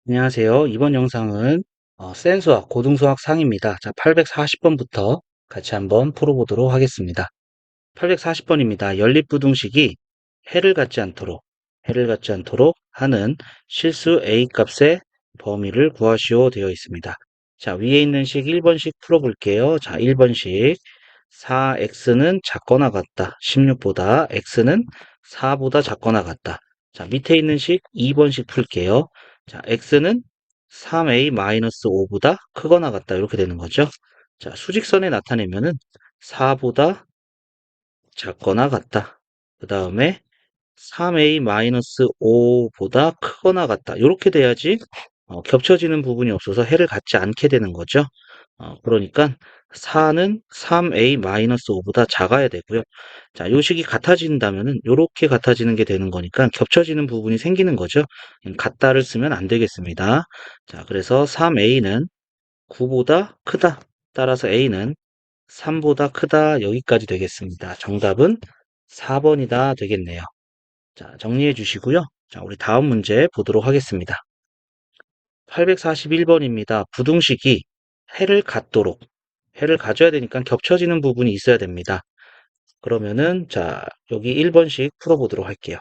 안녕하세요. 이번 영상은 센수학 고등수학 상입니다. 자, 840번부터 같이 한번 풀어보도록 하겠습니다. 840번입니다. 연립부등식이 해를 갖지 않도록 하는 실수 A 값의 범위를 구하시오 되어 있습니다. 자, 위에 있는 식 1번씩 풀어볼게요. 자, 1번씩 4x는 작거나 같다. 16보다 x는 4보다 작거나 같다. 자, 밑에 있는 식 2번씩 풀게요. 자, x는 3a-5보다 크거나 같다. 이렇게 되는 거죠. 자, 수직선에 나타내면은 4보다 작거나 같다. 그 다음에 3a-5보다 크거나 같다. 이렇게 돼야지 겹쳐지는 부분이 없어서 해를 갖지 않게 되는 거죠. 그러니까 4는 3a-5보다 작아야 되고요. 자, 요 식이 같아진다면은 요렇게 같아지는 게 되는 거니까 겹쳐지는 부분이 생기는 거죠. 같다를 쓰면 안 되겠습니다. 자, 그래서 3a는 9보다 크다. 따라서 a는 3보다 크다. 여기까지 되겠습니다. 정답은 4번이다 되겠네요. 자, 정리해 주시고요. 자, 우리 다음 문제 보도록 하겠습니다. 841번입니다. 부등식이 해를 갖도록, 해를 가져야 되니까 겹쳐지는 부분이 있어야 됩니다. 그러면은, 자, 여기 1번씩 풀어보도록 할게요.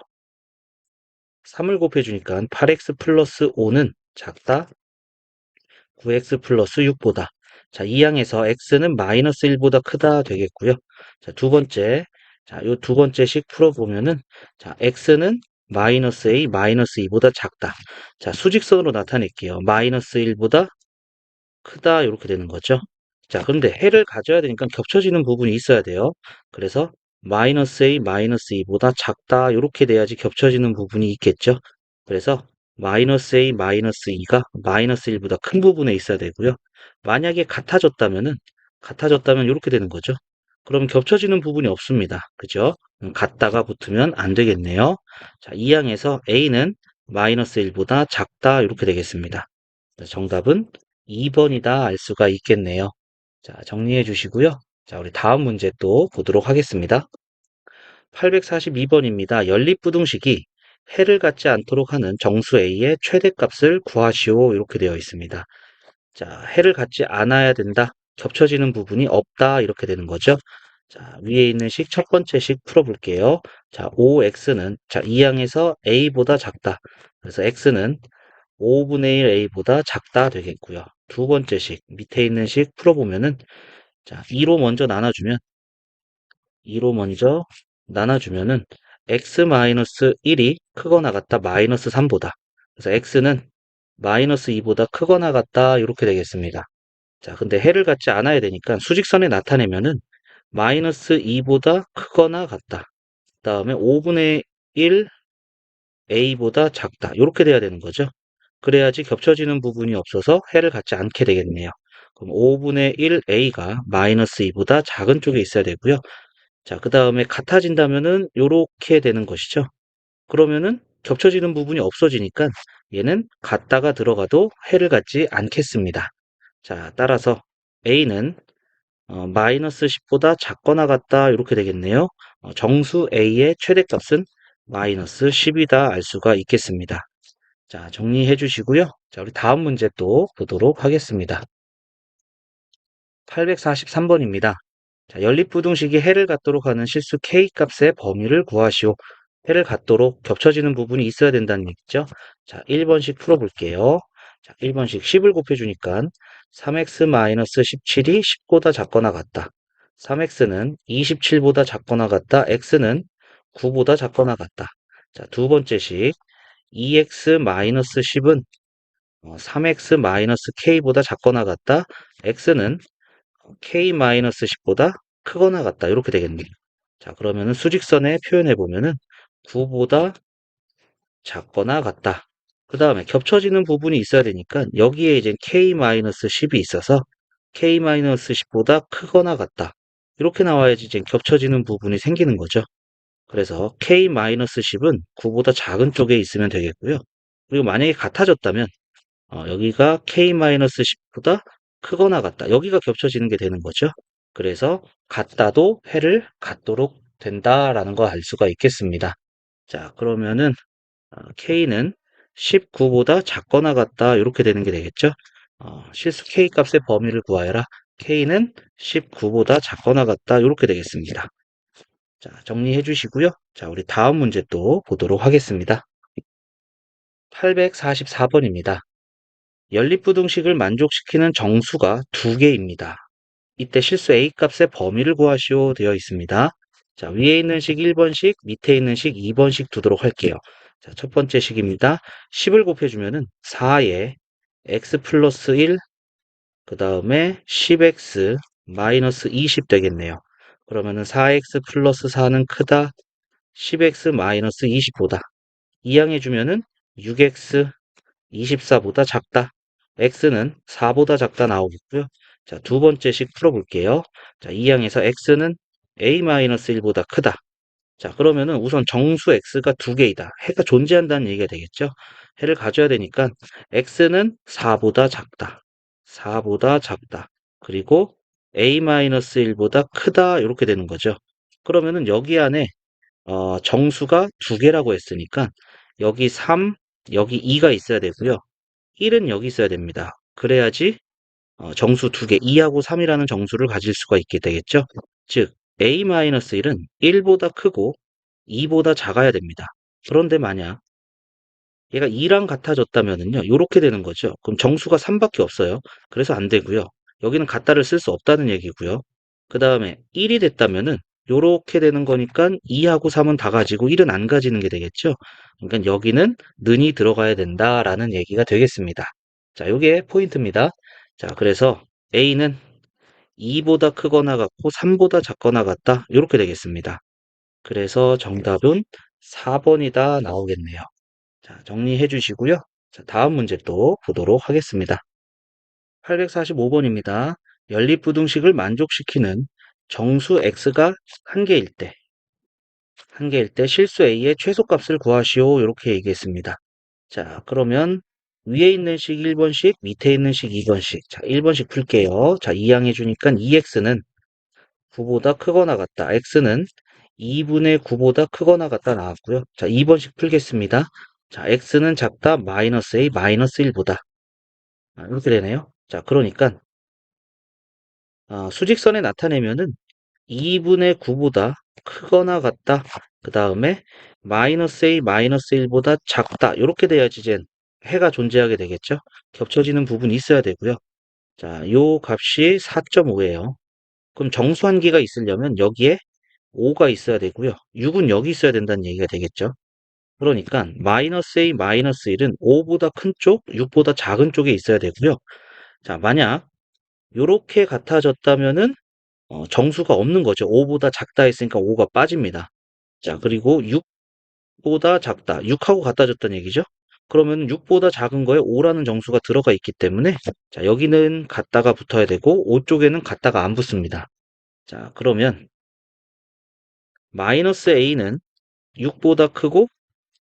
3을 곱해주니까 8x 플러스 5는 작다. 9x 플러스 6보다. 자, 이 항에서 x는 마이너스 1보다 크다 되겠고요. 자, 두 번째. 자, 요 두 번째씩 풀어보면은, 자, x는 마이너스 a, 마이너스 2보다 작다. 자, 수직선으로 나타낼게요. 마이너스 1보다 크다. 이렇게 되는 거죠. 자, 그런데 해를 가져야 되니까 겹쳐지는 부분이 있어야 돼요. 그래서 마이너스 a, 마이너스 2보다 작다. 이렇게 돼야지 겹쳐지는 부분이 있겠죠. 그래서 마이너스 a, 마이너스 2가 마이너스 1보다 큰 부분에 있어야 되고요. 만약에 같아졌다면 이렇게 되는 거죠. 그러면 겹쳐지는 부분이 없습니다. 그죠? 같다가 붙으면 안 되겠네요. 자, 이 항에서 a는 마이너스 1보다 작다. 이렇게 되겠습니다. 정답은 2번이다 알 수가 있겠네요. 자, 정리해 주시고요. 자, 우리 다음 문제 또 보도록 하겠습니다. 842번입니다. 연립부등식이 해를 갖지 않도록 하는 정수 A의 최대값을 구하시오. 이렇게 되어 있습니다. 자, 해를 갖지 않아야 된다. 겹쳐지는 부분이 없다. 이렇게 되는 거죠. 자, 위에 있는 식 첫 번째 식 풀어볼게요. 자, 5x는 자, 이 항에서 A보다 작다. 그래서 x는 5분의 1 A보다 작다 되겠고요. 두 번째 식, 밑에 있는 식 풀어보면은, 자, 2로 먼저 나눠주면은, x-1이 크거나 같다, 마이너스 3보다. 그래서 x는 마이너스 2보다 크거나 같다, 이렇게 되겠습니다. 자, 근데 해를 갖지 않아야 되니까 수직선에 나타내면은, 마이너스 2보다 크거나 같다. 그 다음에 5분의 1 A보다 작다. 이렇게 돼야 되는 거죠. 그래야지 겹쳐지는 부분이 없어서 해를 갖지 않게 되겠네요. 그럼 5분의 1 A가 마이너스 2보다 작은 쪽에 있어야 되고요. 자, 그 다음에 같아진다면은 이렇게 되는 것이죠. 그러면은 겹쳐지는 부분이 없어지니까 얘는 같다가 들어가도 해를 갖지 않겠습니다. 자, 따라서 A는 마이너스 10보다 작거나 같다 이렇게 되겠네요. 정수 A의 최대값은 마이너스 10이다 알 수가 있겠습니다. 자, 정리해 주시고요. 자, 우리 다음 문제 또 보도록 하겠습니다. 843번입니다. 자, 연립부등식이 해를 갖도록 하는 실수 K 값의 범위를 구하시오. 해를 갖도록 겹쳐지는 부분이 있어야 된다는 얘기죠. 자, 1번씩 풀어볼게요. 자, 1번씩 10을 곱해주니까 3x-17이 10보다 작거나 같다. 3x는 27보다 작거나 같다. x는 9보다 작거나 같다. 자, 두 번째씩 2x-10은 3x-k보다 작거나 같다. x는 k-10보다 크거나 같다. 이렇게 되겠네요. 자, 그러면은 수직선에 표현해 보면은 9보다 작거나 같다. 그 다음에 겹쳐지는 부분이 있어야 되니까 여기에 이제 k-10이 있어서 k-10보다 크거나 같다. 이렇게 나와야지 이제 겹쳐지는 부분이 생기는 거죠. 그래서 k-10은 9보다 작은 쪽에 있으면 되겠고요. 그리고 만약에 같아졌다면 여기가 k-10보다 크거나 같다. 여기가 겹쳐지는 게 되는 거죠. 그래서 같다도 해를 갖도록 된다라는 거 알 수가 있겠습니다. 자, 그러면은 K는 19보다 작거나 같다. 이렇게 되는 게 되겠죠? 실수 K 값의 범위를 구하여라. K는 19보다 작거나 같다. 이렇게 되겠습니다. 자, 정리해 주시고요. 자, 우리 다음 문제 또 보도록 하겠습니다. 844번입니다. 연립부등식을 만족시키는 정수가 두 개입니다. 이때 실수 A 값의 범위를 구하시오 되어 있습니다. 자, 위에 있는 식 1번식, 밑에 있는 식 2번식 두도록 할게요. 자, 첫 번째 식입니다. 10을 곱해주면은 4에 x 플러스 1, 그 다음에 10x 마이너스 20 되겠네요. 그러면은 4x 플러스 4는 크다, 10x 마이너스 20보다. 이항해주면은 6x 24보다 작다. x는 4보다 작다 나오겠고요. 자, 두 번째 식 풀어볼게요. 자, 이 항에서 x는 a-1보다 크다. 자, 그러면은 우선 정수 x가 두 개이다. 해가 존재한다는 얘기가 되겠죠? 해를 가져야 되니까 x는 4보다 작다. 4보다 작다. 그리고 a-1보다 크다. 이렇게 되는 거죠. 그러면은 여기 안에 정수가 두 개라고 했으니까 여기 3, 여기 2가 있어야 되고요. 1은 여기 있어야 됩니다. 그래야지 정수 두 개, 2하고 3이라는 정수를 가질 수가 있게 되겠죠. 즉, a-1은 1보다 크고 2보다 작아야 됩니다. 그런데 만약 얘가 2랑 같아졌다면은요, 이렇게 되는 거죠. 그럼 정수가 3밖에 없어요. 그래서 안 되고요. 여기는 같다를 쓸 수 없다는 얘기고요. 그 다음에 1이 됐다면은 요렇게 되는 거니까 2하고 3은 다 가지고 1은 안 가지는 게 되겠죠. 그러니까 여기는 는이 들어가야 된다라는 얘기가 되겠습니다. 자, 요게 포인트입니다. 자, 그래서 A는 2보다 크거나 같고 3보다 작거나 같다. 이렇게 되겠습니다. 그래서 정답은 4번이다 나오겠네요. 자, 정리해 주시고요. 자, 다음 문제 또 보도록 하겠습니다. 845번입니다. 연립부등식을 만족시키는 정수 x가 한 개일 때 실수 a의 최소값을 구하시오. 이렇게 얘기했습니다. 자, 그러면 위에 있는 식 1번식, 밑에 있는 식 2번식. 자, 1번식 풀게요. 자, 이항해 주니까 2x는 9보다 크거나 같다. x는 2분의 9보다 크거나 같다 나왔고요. 자, 2번식 풀겠습니다. 자, x는 작다 마이너스 a 마이너스 1보다. 이렇게 되네요. 자, 그러니까 수직선에 나타내면은 2분의 9보다 크거나 같다. 그 다음에 마이너스 a 마이너스 1보다 작다. 이렇게 돼야지 이제 해가 존재하게 되겠죠. 겹쳐지는 부분이 있어야 되고요. 자, 요 값이 4.5예요. 그럼 정수 한 개가 있으려면 여기에 5가 있어야 되고요. 6은 여기 있어야 된다는 얘기가 되겠죠. 그러니까 마이너스 a 마이너스 1은 5보다 큰 쪽, 6보다 작은 쪽에 있어야 되고요. 자, 만약 요렇게 같아졌다면은 정수가 없는 거죠. 5보다 작다 했으니까 5가 빠집니다. 자, 그리고 6보다 작다. 6하고 같아졌다는 얘기죠. 그러면 6보다 작은 거에 5라는 정수가 들어가 있기 때문에 자, 여기는 같다가 붙어야 되고 5 쪽에는 같다가 안 붙습니다. 자, 그러면 마이너스 a는 6보다 크고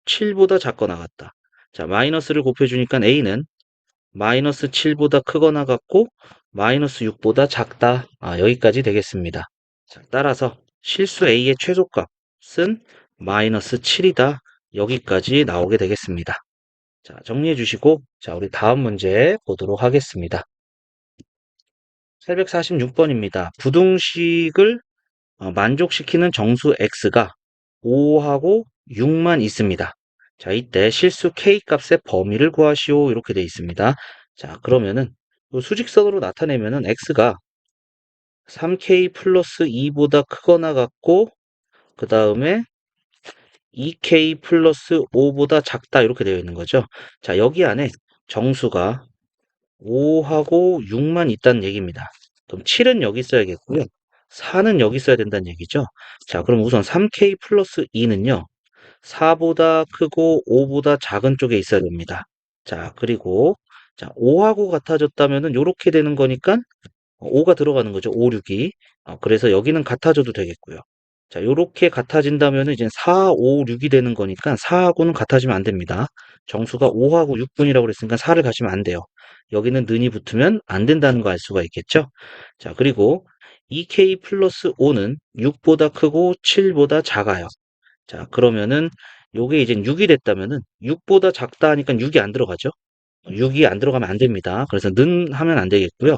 7보다 작거나 같다. 자, 마이너스를 곱해주니까 a는 마이너스 7보다 크거나 같고 마이너스 6보다 작다. 여기까지 되겠습니다. 자, 따라서 실수 a의 최소값은 마이너스 7이다. 여기까지 나오게 되겠습니다. 자, 정리해 주시고 자, 우리 다음 문제 보도록 하겠습니다. 846번입니다. 부등식을 만족시키는 정수 x가 5하고 6만 있습니다. 자, 이때 실수 k 값의 범위를 구하시오. 이렇게 되어 있습니다. 자, 그러면은 수직선으로 나타내면은 x가 3k 플러스 2보다 크거나 같고 그 다음에 2k 플러스 5보다 작다 이렇게 되어 있는 거죠. 자, 여기 안에 정수가 5하고 6만 있다는 얘기입니다. 그럼 7은 여기 있어야겠고요. 4는 여기 있어야 된다는 얘기죠. 자, 그럼 우선 3k 플러스 2는요. 4보다 크고 5보다 작은 쪽에 있어야 됩니다. 자, 그리고 자, 5하고 같아졌다면은 이렇게 되는 거니까 5가 들어가는 거죠. 5, 6이. 그래서 여기는 같아져도 되겠고요. 자, 요렇게 같아진다면 이제 4, 5, 6이 되는 거니까 4하고는 같아지면 안 됩니다. 정수가 5하고 6분이라고 그랬으니까 4를 가시면 안 돼요. 여기는 는이 붙으면 안 된다는 거 알 수가 있겠죠? 자, 그리고 2k 플러스 5는 6보다 크고 7보다 작아요. 자, 그러면은 요게 이제 6이 됐다면은 6보다 작다 하니까 6이 안 들어가죠. 6이 안 들어가면 안 됩니다. 그래서 는 하면 안 되겠고요.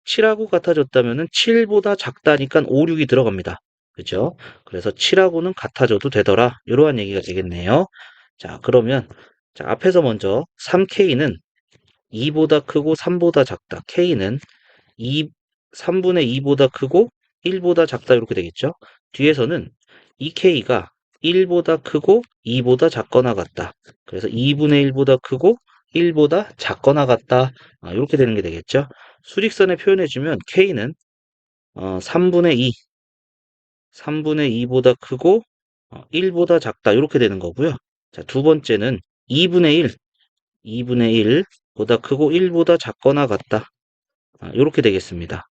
7하고 같아졌다면은 7보다 작다니까 5, 6이 들어갑니다. 그죠? 그래서 7하고는 같아져도 되더라. 이러한 얘기가 되겠네요. 자, 그러면 자, 앞에서 먼저 3K는 2보다 크고 3보다 작다. K는 2, 3분의 2보다 크고 1보다 작다 이렇게 되겠죠. 뒤에서는 2K가 1보다 크고 2보다 작거나 같다. 그래서 2분의 1보다 크고 1보다 작거나 같다. 이렇게 되는 게 되겠죠. 수직선에 표현해주면 K는 3분의 2, 3분의 2보다 크고 1보다 작다. 이렇게 되는 거고요. 자, 두 번째는 2분의 1, 2분의 1보다 크고 1보다 작거나 같다. 이렇게 되겠습니다.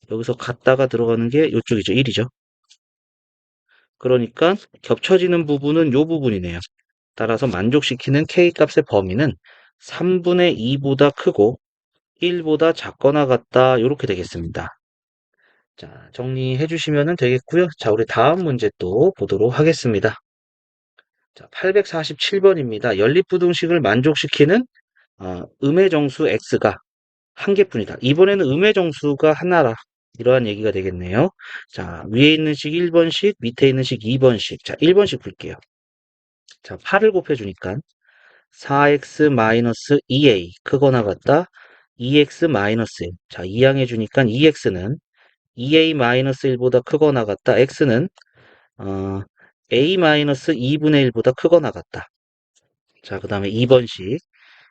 여기서 같다가 들어가는 게 이쪽이죠. 1이죠. 그러니까 겹쳐지는 부분은 이 부분이네요. 따라서 만족시키는 K값의 범위는 3분의 2보다 크고 1보다 작거나 같다. 이렇게 되겠습니다. 자, 정리해 주시면 되겠고요. 자, 우리 다음 문제 또 보도록 하겠습니다. 자, 847번입니다. 연립부등식을 만족시키는 음의 정수 x가 한 개뿐이다. 이번에는 음의 정수가 하나라. 이러한 얘기가 되겠네요. 자, 위에 있는 식 1번씩, 밑에 있는 식 2번씩. 자, 1번씩 볼게요. 자, 8을 곱해주니까 4x-2a 크거나 같다. 2x-1. 자, 이항해주니까 2x는 2a-1보다 크거나 같다. x는 a-2분의 1보다 크거나 같다. 자, 그 다음에 2번씩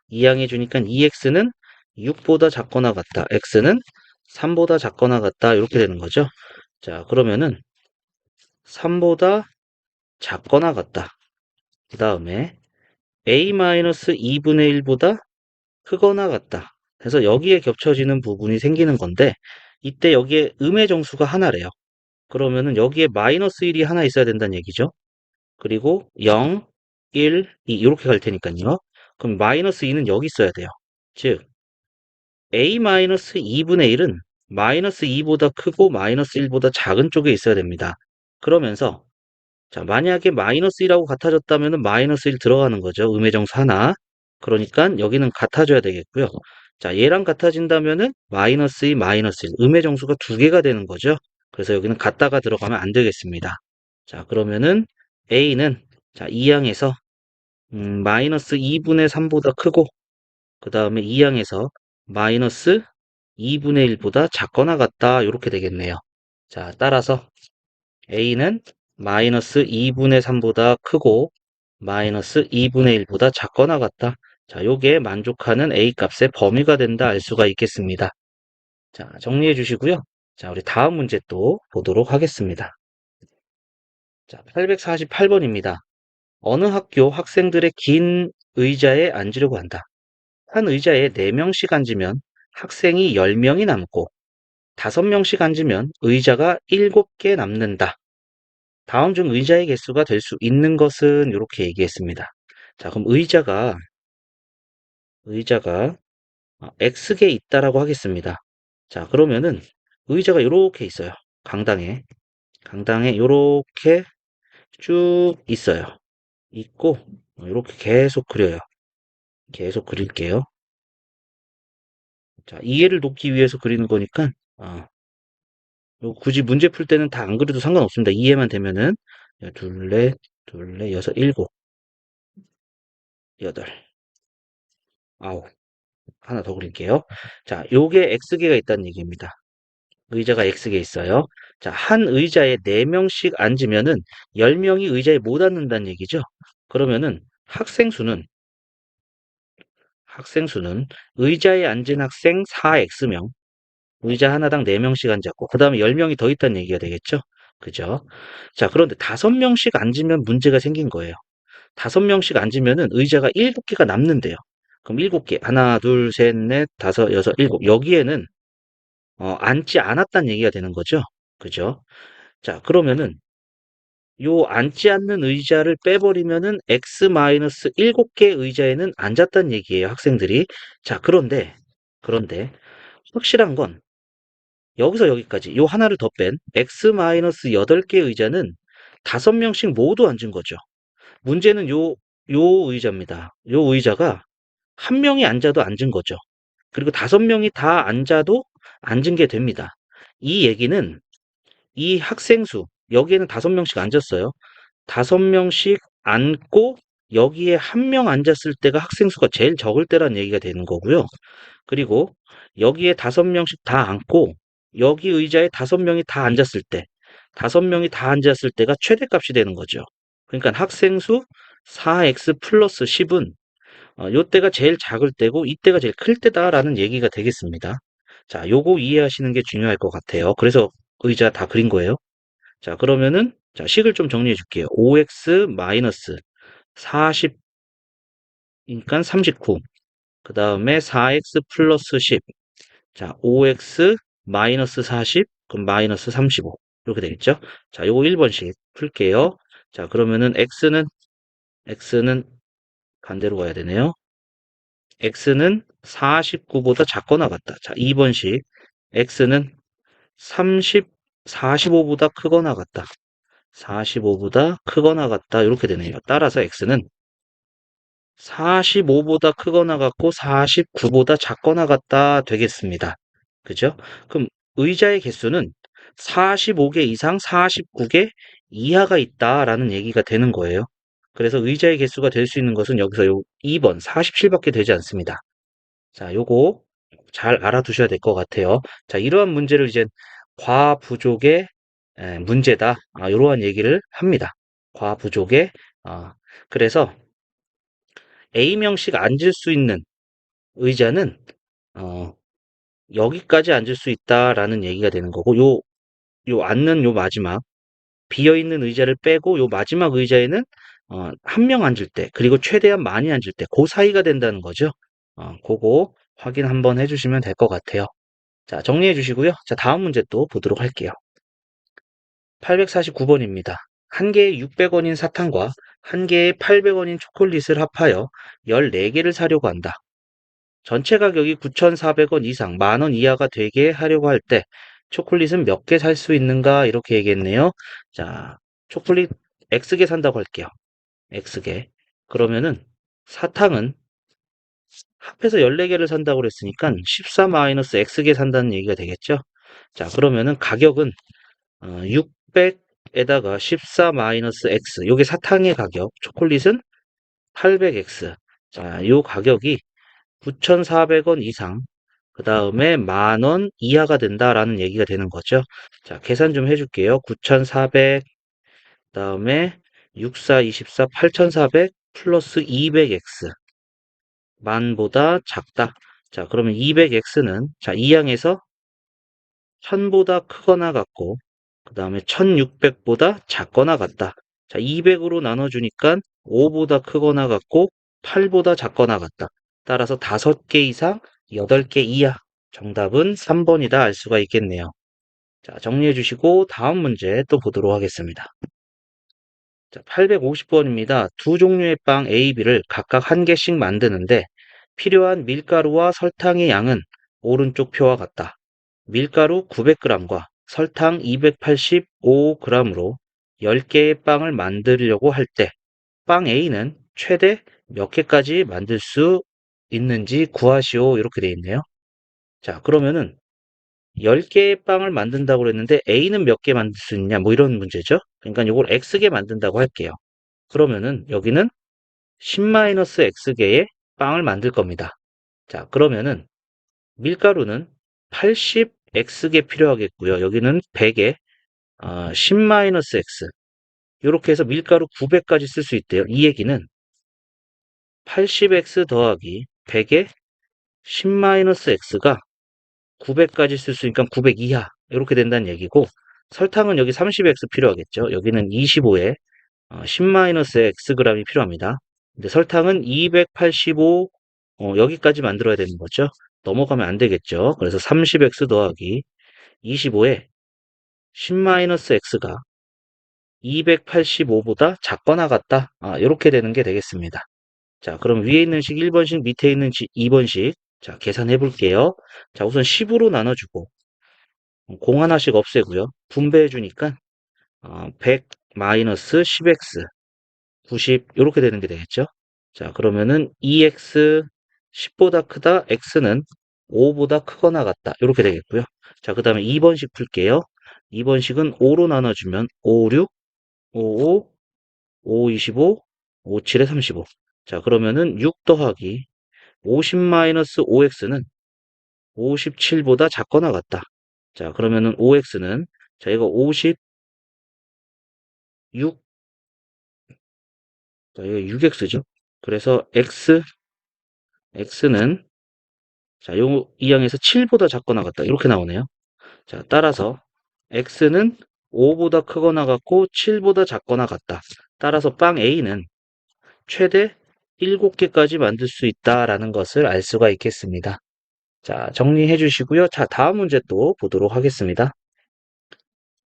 이항해주니까 2x는 6보다 작거나 같다. x는 3보다 작거나 같다. 이렇게 되는 거죠. 자, 그러면은 3보다 작거나 같다. 그 다음에 a-2분의 1보다 크거나 같다. 그래서 여기에 겹쳐지는 부분이 생기는 건데 이때 여기에 음의 정수가 하나래요. 그러면은 여기에 마이너스 1이 하나 있어야 된다는 얘기죠. 그리고 0, 1, 2 이렇게 갈 테니까요. 그럼 마이너스 2는 여기 있어야 돼요. 즉 a-2분의 1은 마이너스 2보다 크고 마이너스 1보다 작은 쪽에 있어야 됩니다. 그러면서 자, 만약에 마이너스 1하고 같아졌다면 마이너스 1 들어가는 거죠. 음의 정수 하나. 그러니까 여기는 같아져야 되겠고요. 자, 얘랑 같아진다면은 마이너스 2, 마이너스 1. 음의 정수가 두 개가 되는 거죠. 그래서 여기는 같다가 들어가면 안 되겠습니다. 자, 그러면은 A는 자, 이항에서 마이너스 2분의 3보다 크고 그 다음에 이항에서 마이너스 2분의 1보다 작거나 같다. 이렇게 되겠네요. 자, 따라서 A는 마이너스 2분의 3보다 크고 마이너스 2분의 1보다 작거나 같다. 자, 요게 만족하는 A 값의 범위가 된다 알 수가 있겠습니다. 자, 정리해 주시고요. 자, 우리 다음 문제 또 보도록 하겠습니다. 자, 848번입니다. 어느 학교 학생들의 긴 의자에 앉으려고 한다. 한 의자에 4명씩 앉으면 학생이 10명이 남고 5명씩 앉으면 의자가 7개 남는다. 다음 중 의자의 개수가 될 수 있는 것은 이렇게 얘기했습니다. 자, 그럼 의자가 X개 있다라고 하겠습니다. 자, 그러면은 의자가 이렇게 있어요. 강당에 이렇게 쭉 있어요. 있고 이렇게 계속 그려요. 계속 그릴게요. 자, 이해를 돕기 위해서 그리는 거니까 굳이 문제 풀 때는 다 안 그려도 상관없습니다. 이해만 되면은 둘레, 둘레, 여섯, 일곱, 여덟, 아홉. 하나 더 그릴게요. 자, 요게 X개가 있다는 얘기입니다. 의자가 X개 있어요. 자, 한 의자에 4명씩 앉으면은 10명이 의자에 못 앉는다는 얘기죠. 그러면은 학생 수는 의자에 앉은 학생 4X명, 의자 하나당 4명씩 앉았고, 그 다음에 10명이 더 있다는 얘기가 되겠죠. 그죠? 자, 그런데 5명씩 앉으면 문제가 생긴 거예요. 5명씩 앉으면은 의자가 7개가 남는데요. 그럼 7개. 하나, 둘, 셋, 넷, 다섯, 여섯, 일곱. 여기에는 앉지 않았다는 얘기가 되는 거죠. 그죠? 자, 그러면은 요 앉지 않는 의자를 빼버리면은 X-7개 의자에는 앉았다는 얘기예요, 학생들이. 자, 그런데 확실한 건 여기서 여기까지 요 하나를 더 뺀 X-8개 의자는 다섯 명씩 모두 앉은 거죠. 문제는 요 의자입니다. 요 의자가 한 명이 앉아도 앉은 거죠. 그리고 다섯 명이 다 앉아도 앉은 게 됩니다. 이 얘기는 이 학생 수, 여기에는 다섯 명씩 앉았어요. 다섯 명씩 앉고 여기에 한 명 앉았을 때가 학생 수가 제일 적을 때란 얘기가 되는 거고요. 그리고 여기에 다섯 명씩 다 앉고 여기 의자에 다섯 명이 다 앉았을 때, 다섯 명이 다 앉았을 때가 최대값이 되는 거죠. 그러니까 학생 수 4x 플러스 10은 요때가 제일 작을 때고 이때가 제일 클 때다라는 얘기가 되겠습니다. 자, 요거 이해하시는 게 중요할 것 같아요. 그래서 의자 다 그린 거예요. 자, 그러면은 자, 식을 좀 정리해 줄게요. 5x 마이너스 40이니까 39. 그 다음에 4x 플러스 10. 자, 5x 마이너스 40, 그럼 마이너스 35. 이렇게 되겠죠? 자, 요거 1번씩 풀게요. 자, 그러면은 x는 반대로 가야 되네요. x는 49보다 작거나 같다. 자, 2번씩 x는 30, 45보다 크거나 같다. 45보다 크거나 같다. 이렇게 되네요. 따라서 x는 45보다 크거나 같고 49보다 작거나 같다 되겠습니다. 그죠? 그럼 의자의 개수는 45개 이상 49개 이하가 있다라는 얘기가 되는 거예요. 그래서 의자의 개수가 될 수 있는 것은 여기서 요 2번 47밖에 되지 않습니다. 자, 요거 잘 알아두셔야 될 것 같아요. 자, 이러한 문제를 이제 과부족의 문제다. 이러한 얘기를 합니다. 과부족의 그래서 A명씩 앉을 수 있는 의자는 어, 여기까지 앉을 수 있다라는 얘기가 되는 거고 요 앉는 요 마지막 비어있는 의자를 빼고 요 마지막 의자에는 한 명 앉을 때 그리고 최대한 많이 앉을 때 그 사이가 된다는 거죠. 그거 확인 한번 해주시면 될 것 같아요. 자, 정리해 주시고요. 자, 다음 문제 또 보도록 할게요. 849번입니다. 한 개에 600원인 사탕과 한 개에 800원인 초콜릿을 합하여 14개를 사려고 한다. 전체 가격이 9,400원 이상, 만원 이하가 되게 하려고 할 때 초콜릿은 몇 개 살 수 있는가? 이렇게 얘기했네요. 자, 초콜릿 X개 산다고 할게요. X개. 그러면은 사탕은 합해서 14개를 산다고 그랬으니까 14-X개 산다는 얘기가 되겠죠? 자, 그러면은 가격은 600에다가 14-X. 요게 사탕의 가격. 초콜릿은 800X. 자, 요 가격이 9,400원 이상, 그 다음에 만원 이하가 된다라는 얘기가 되는 거죠. 자, 계산 좀 해줄게요. 9,400, 그 다음에 6, 4, 24, 8,400 플러스 200X. 만보다 작다. 자, 그러면 200X는, 자, 이 항에서 1000보다 크거나 같고, 그 다음에 1600보다 작거나 같다. 자, 200으로 나눠주니까 5보다 크거나 같고, 8보다 작거나 같다. 따라서 5개 이상, 8개 이하. 정답은 3번이다 알 수가 있겠네요. 자, 정리해 주시고 다음 문제 또 보도록 하겠습니다. 자, 850번입니다. 두 종류의 빵 A, B를 각각 한 개씩 만드는데 필요한 밀가루와 설탕의 양은 오른쪽 표와 같다. 밀가루 900g과 설탕 285g으로 10개의 빵을 만들려고 할 때 빵 A는 최대 몇 개까지 만들 수 있는지 구하시오. 이렇게 돼 있네요. 자, 그러면은 10개의 빵을 만든다고 그랬는데 A는 몇 개 만들 수 있냐? 뭐 이런 문제죠. 그러니까 이걸 X개 만든다고 할게요. 그러면은 여기는 10-X개의 빵을 만들 겁니다. 자, 그러면은 밀가루는 80X개 필요하겠고요. 여기는 100에 10-X. 이렇게 해서 밀가루 900까지 쓸 수 있대요. 이 얘기는 80X 더하기 100에 10-X가 900까지 쓸 수 있으니까 900 이하. 이렇게 된다는 얘기고 설탕은 여기 30X 필요하겠죠. 여기는 25에 10-Xg이 필요합니다. 근데 설탕은 285 여기까지 만들어야 되는 거죠. 넘어가면 안 되겠죠. 그래서 30X 더하기 25에 10-X가 285보다 작거나 같다. 이렇게 되는 게 되겠습니다. 자, 그럼 위에 있는 식 1번식, 밑에 있는 식 2번식. 자, 계산해 볼게요. 자, 우선 10으로 나눠주고, 공 하나씩 없애고요. 분배해 주니까, 100, 마이너스 10x 90 이렇게 되는 게 되겠죠. 자, 그러면은 2x 10보다 크다, x는 5보다 크거나 같다 이렇게 되겠고요. 자, 그 다음에 2번식 풀게요. 2번식은 5로 나눠주면 5, 6, 5, 5, 5, 25, 5, 7에 35. 자, 그러면은 6 더하기 50 마이너스 5x는 57보다 작거나 같다. 자, 그러면은 5x는, 자, 이거 56, 자, 이거 6x죠. 그래서 x는, 자, 요 이항에서 7보다 작거나 같다. 이렇게 나오네요. 자, 따라서 x는 5보다 크거나 같고 7보다 작거나 같다. 따라서 빵 A는 최대 7개까지 만들 수 있다라는 것을 알 수가 있겠습니다. 자, 정리해 주시고요. 자, 다음 문제 또 보도록 하겠습니다.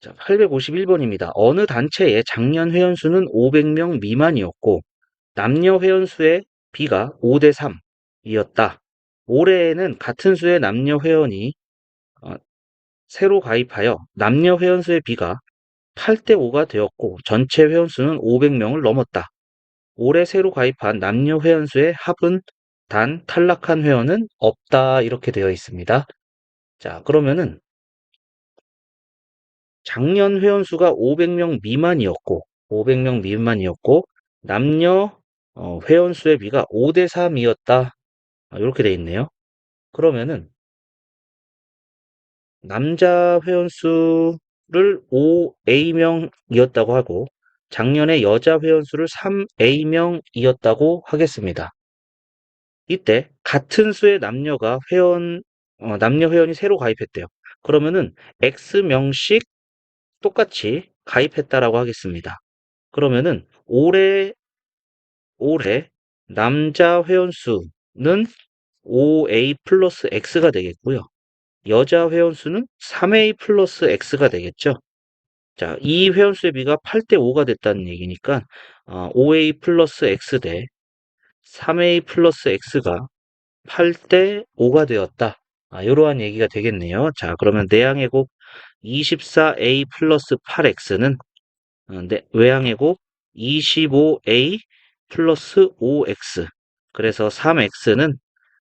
자, 851번입니다. 어느 단체의 작년 회원수는 500명 미만이었고 남녀 회원수의 비가 5대 3이었다. 올해에는 같은 수의 남녀 회원이 어, 새로 가입하여 남녀 회원수의 비가 8대 5가 되었고 전체 회원수는 500명을 넘었다. 올해 새로 가입한 남녀 회원수의 합은 단 탈락한 회원은 없다. 이렇게 되어 있습니다. 자, 그러면은 작년 회원수가 500명 미만이었고 남녀 회원수의 비가 5대 3이었다. 이렇게 돼 있네요. 그러면은 남자 회원수를 5A명이었다고 하고 작년에 여자 회원수를 3A명이었다고 하겠습니다. 이때 같은 수의 남녀 회원이 새로 가입했대요. 그러면은 X명씩 똑같이 가입했다라고 하겠습니다. 그러면은 올해 남자 회원수는 5A 플러스 X가 되겠고요. 여자 회원수는 3A 플러스 X가 되겠죠. 자, 이 회원수의 비가 8대 5가 됐다는 얘기니까 5A 플러스 X 대 3A 플러스 X가 8대 5가 되었다. 이러한 얘기가 되겠네요. 자, 그러면 내항의 곱 24A 플러스 8X는 외항의 곱 25A 플러스 5X. 그래서 3X는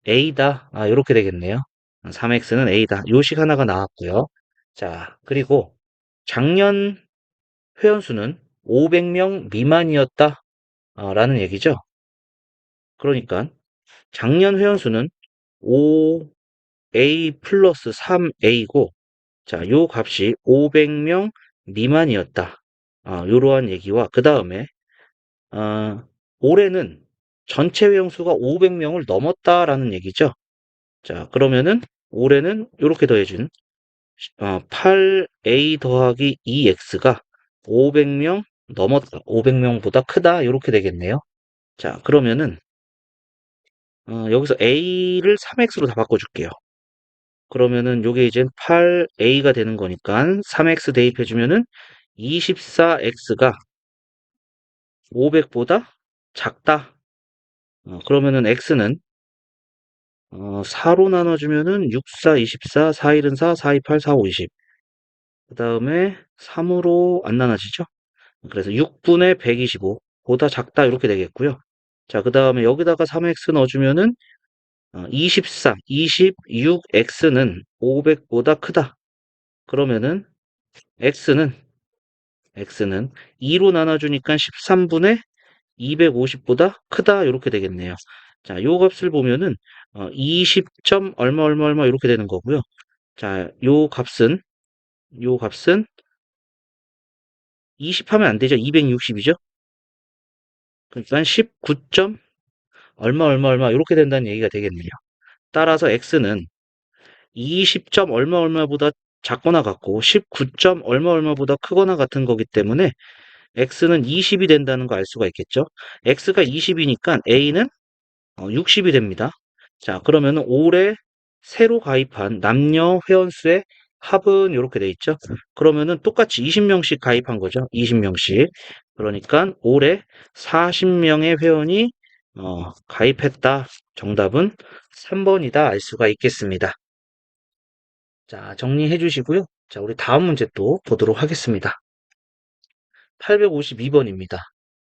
A다. 이렇게 되겠네요. 3X는 A다. 요식 하나가 나왔고요. 자, 그리고 작년 회원수는 500명 미만이었다. 라는 얘기죠. 그러니까 작년 회원수는 5A 플러스 3A고, 자, 요 값이 500명 미만이었다. 요러한 얘기와 그 다음에 올해는 전체 회원수가 500명을 넘었다라는 얘기죠. 자, 그러면은 올해는 이렇게 더해준 8A 더하기 2X가 500명 넘었다. 500명보다 크다. 이렇게 되겠네요. 자, 그러면은 여기서 A를 3X로 다 바꿔줄게요. 그러면은 요게 이제 8A가 되는 거니까 3X 대입해주면은 24X가 500보다 작다. 그러면은 X는 4로 나눠주면은 6, 4, 24, 4, 1은 4, 4, 2, 8, 4, 5, 20. 그 다음에 3으로 안 나눠지죠? 그래서 6분의 125 보다 작다 이렇게 되겠고요. 자, 그 다음에 여기다가 3x 넣어주면은 24, 26x는 500보다 크다. 그러면은 x는 2로 나눠주니까 13분의 250보다 크다 이렇게 되겠네요. 자, 요 값을 보면은 20점 얼마 얼마 얼마 이렇게 되는 거고요. 자, 요 값은 20 하면 안 되죠. 260이죠. 그러니까 19점 얼마 얼마 얼마 이렇게 된다는 얘기가 되겠네요. 따라서 x는 20점 얼마 얼마보다 작거나 같고 19점 얼마 얼마보다 크거나 같은 거기 때문에 x는 20이 된다는 거 알 수가 있겠죠. x가 20이니까 a는 60이 됩니다. 자, 그러면 올해 새로 가입한 남녀 회원수의 합은 이렇게 돼 있죠. 그러면은 똑같이 20명씩 가입한 거죠. 20명씩. 그러니까 올해 40명의 회원이 가입했다. 정답은 3번이다. 알 수가 있겠습니다. 자, 정리해 주시고요. 자, 우리 다음 문제 또 보도록 하겠습니다. 852번입니다.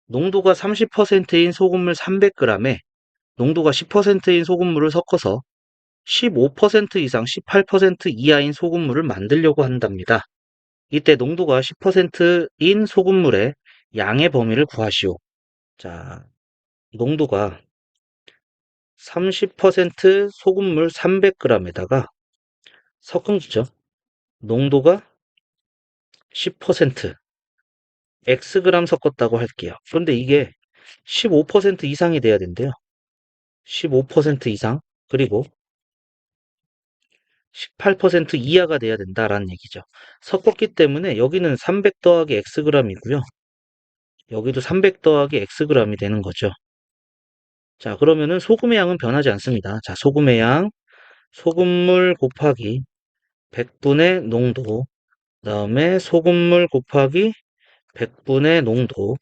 농도가 30%인 소금물 300g에 농도가 10%인 소금물을 섞어서 15% 이상 18% 이하인 소금물을 만들려고 한답니다. 이때 농도가 10%인 소금물의 양의 범위를 구하시오. 자, 농도가 30% 소금물 300g에다가 섞은거죠. 농도가 10% Xg 섞었다고 할게요. 그런데 이게 15% 이상이 돼야 된대요. 15% 이상 그리고 18% 이하가 돼야 된다라는 얘기죠. 섞었기 때문에 여기는 300 더하기 Xg이고요. 여기도 300 더하기 Xg이 되는 거죠. 자, 그러면은 소금의 양은 변하지 않습니다. 자, 소금의 양, 소금물 곱하기 100분의 농도, 그 다음에 소금물 곱하기 100분의 농도,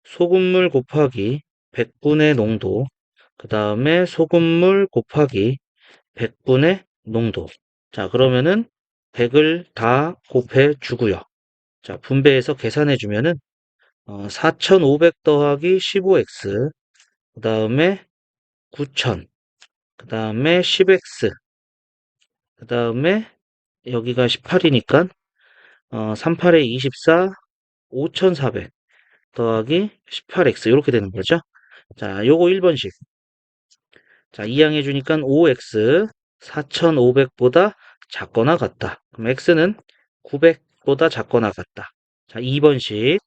소금물 곱하기 100분의 농도, 그 다음에 소금물 곱하기 100분의 농도. 자, 그러면은 100을 다 곱해 주고요. 자, 분배해서 계산해 주면은 4500 더하기 15x, 그 다음에 9000, 그 다음에 10x, 그 다음에 여기가 18이니까 38에 24, 5400 더하기 18x 이렇게 되는 거죠. 자, 요거 1번식. 자, 이항해 주니까 5x 4500보다 작거나 같다. 그럼 x는 900보다 작거나 같다. 자, 2번식.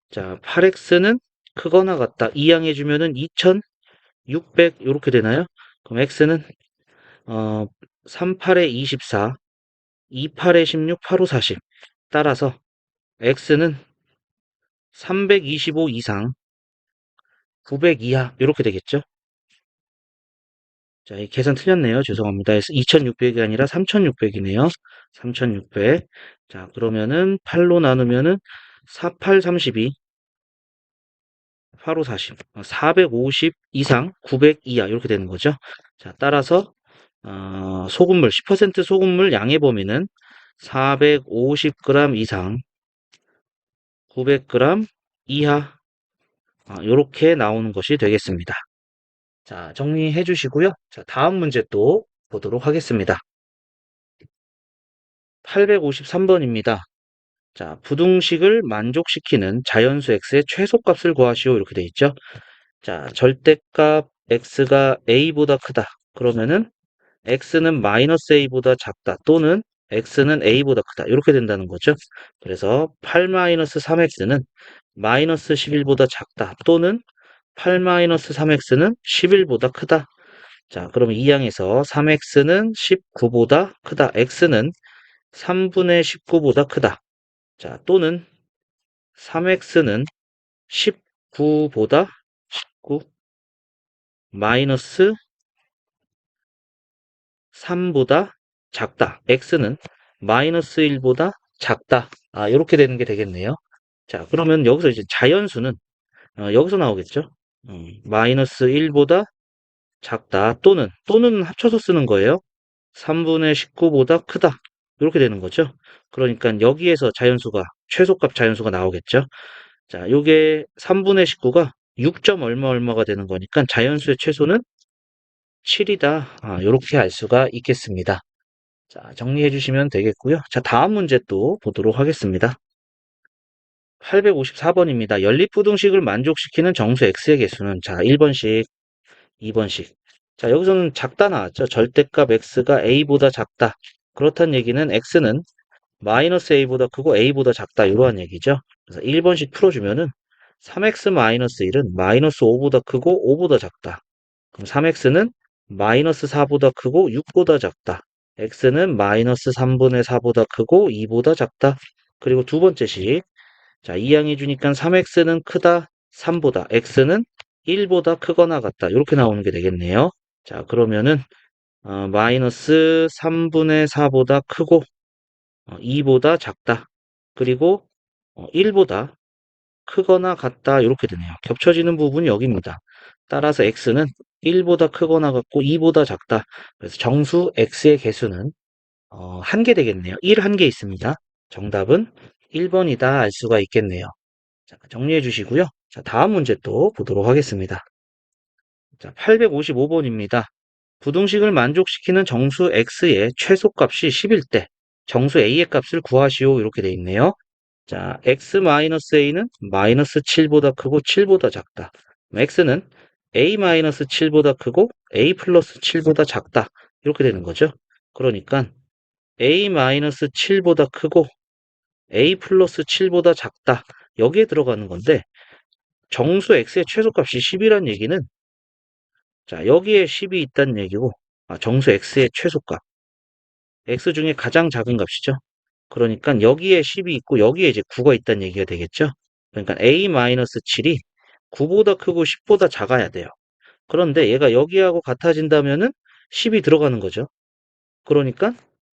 자, 8x는 크거나 같다. 이항해 주면은 2600 이렇게 되나요? 그럼 x는 38에 24, 28에 16, 85, 40. 따라서 x는 325 이상, 900 이하 이렇게 되겠죠? 자, 이 계산 틀렸네요. 죄송합니다. 2600이 아니라 3600이네요. 3600. 자, 그러면은 8로 나누면은 48, 32, 85, 40. 450 이상, 900 이하 이렇게 되는 거죠. 자, 따라서 소금물 10% 소금물 양의 범위는 450g 이상, 900g 이하 이렇게 나오는 것이 되겠습니다. 자, 정리해 주시고요. 자, 다음 문제 또 보도록 하겠습니다. 853번입니다. 자, 부등식을 만족시키는 자연수 x의 최소값을 구하시오. 이렇게 돼 있죠. 자, 절대값 x가 a보다 크다. 그러면은 x는 마이너스 a보다 작다. 또는 x는 a보다 크다. 이렇게 된다는 거죠. 그래서 8-3x는 마이너스 11보다 작다. 또는 8-3x는 11보다 크다. 자, 그러면 이 항에서 3x는 19보다 크다. x는 3분의 19보다 크다. 자, 또는 3x는 19보다 19 마이너스 3보다 작다. x는 마이너스 1보다 작다. 이렇게 되는 게 되겠네요. 자, 그러면 여기서 이제 자연수는 여기서 나오겠죠. 마이너스 1보다 작다. 또는 합쳐서 쓰는 거예요. 3분의 19보다 크다. 이렇게 되는 거죠. 그러니까 여기에서 자연수가 최소값 자연수가 나오겠죠. 자, 요게 3분의 19가 6점 얼마 얼마가 되는 거니까 자연수의 최소는 7이다. 이렇게 알 수가 있겠습니다. 자, 정리해 주시면 되겠고요. 자, 다음 문제 또 보도록 하겠습니다. 854번입니다. 연립부등식을 만족시키는 정수 x의 개수는 자, 1번씩, 2번씩. 자, 여기서는 작다 나왔죠. 절대값 x가 a보다 작다. 그렇다는 얘기는 x는 마이너스 a보다 크고 a보다 작다. 이러한 얘기죠. 그래서 1번씩 풀어주면은 3x-1은 마이너스 5보다 크고 5보다 작다. 그럼 3x는 마이너스 4보다 크고 6보다 작다. x는 마이너스 3분의 4보다 크고 2보다 작다. 그리고 두 번째식. 자, 이항해 주니까 3x는 크다 3보다. x는 1보다 크거나 같다. 이렇게 나오는 게 되겠네요. 자, 그러면은 마이너스 3분의 4보다 크고 2보다 작다. 그리고 1보다 크거나 같다. 이렇게 되네요. 겹쳐지는 부분이 여기입니다. 따라서 x는 1보다 크거나 같고 2보다 작다. 그래서 정수 x의 개수는 1개 되겠네요. 1 한 개 있습니다. 정답은 1번이다 알 수가 있겠네요. 자, 정리해 주시고요. 자, 다음 문제 또 보도록 하겠습니다. 자, 855번입니다. 부등식을 만족시키는 정수 x의 최소값이 10일 때 정수 a의 값을 구하시오. 이렇게 돼 있네요. 자, x-a는 마이너스 7보다 크고 7보다 작다. x는 a-7보다 크고 a 플러스 7보다 작다. 이렇게 되는 거죠. 그러니까 a-7보다 크고 a 플러스 7보다 작다. 여기에 들어가는 건데 정수 x의 최소값이 10이란 얘기는 자, 여기에 10이 있다는 얘기고 정수 x의 최소값. x 중에 가장 작은 값이죠. 그러니까 여기에 10이 있고 여기에 이제 9가 있다는 얘기가 되겠죠. 그러니까 a-7이 9보다 크고 10보다 작아야 돼요. 그런데 얘가 여기하고 같아진다면은 10이 들어가는 거죠. 그러니까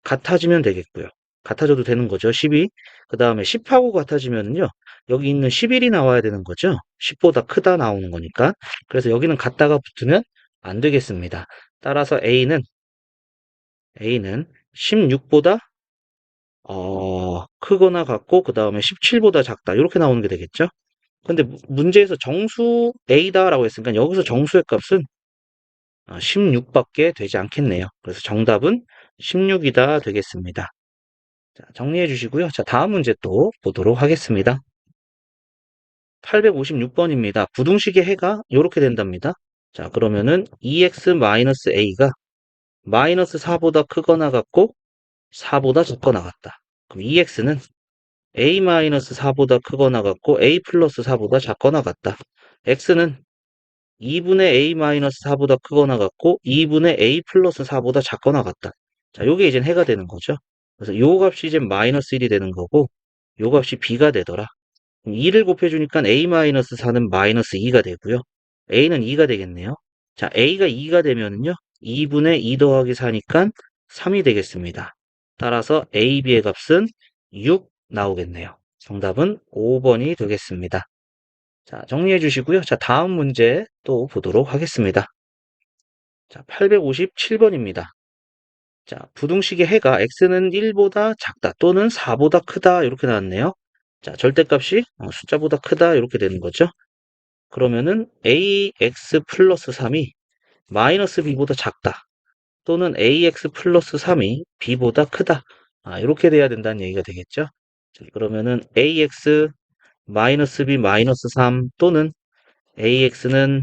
같아지면 되겠고요. 같아져도 되는 거죠. 10이. 그 다음에 10하고 같아지면은요. 여기 있는 11이 나와야 되는 거죠. 10보다 크다 나오는 거니까. 그래서 여기는 같다가 붙으면 안 되겠습니다. 따라서 A는 16보다 크거나 같고 그 다음에 17보다 작다. 이렇게 나오는 게 되겠죠. 근데 문제에서 정수 A다라고 했으니까 여기서 정수의 값은 16밖에 되지 않겠네요. 그래서 정답은 16이다 되겠습니다. 자, 정리해 주시고요. 자, 다음 문제 또 보도록 하겠습니다. 856번입니다. 부등식의 해가 이렇게 된답니다. 자, 그러면은 2x-a가 마이너스 4보다 크거나 같고 4보다 작거나 같다. 그럼 2x는 a-4보다 크거나 같고 a 플러스 4보다 작거나 같다. x는 2분의 a-4보다 크거나 같고 2분의 a 플러스 4보다 작거나 같다. 자, 요게 이제 해가 되는 거죠. 그래서 요 값이 이제 마이너스 1이 되는 거고 요 값이 b가 되더라. 2를 곱해주니까 a-4는 마이너스 2가 되고요. a는 2가 되겠네요. 자, a가 2가 되면은요. 2분의 2 더하기 4니까 3이 되겠습니다. 따라서 a, b의 값은 6 나오겠네요. 정답은 5번이 되겠습니다. 자, 정리해 주시고요. 자, 다음 문제 또 보도록 하겠습니다. 자, 857번입니다. 자, 부등식의 해가 x는 1보다 작다 또는 4보다 크다 이렇게 나왔네요. 자, 절대값이 숫자보다 크다 이렇게 되는 거죠. 그러면은 ax 플러스 3이 마이너스 b보다 작다 또는 ax 플러스 3이 b보다 크다. 이렇게 돼야 된다는 얘기가 되겠죠. 자, 그러면은 ax 마이너스 b 마이너스 3 또는 ax는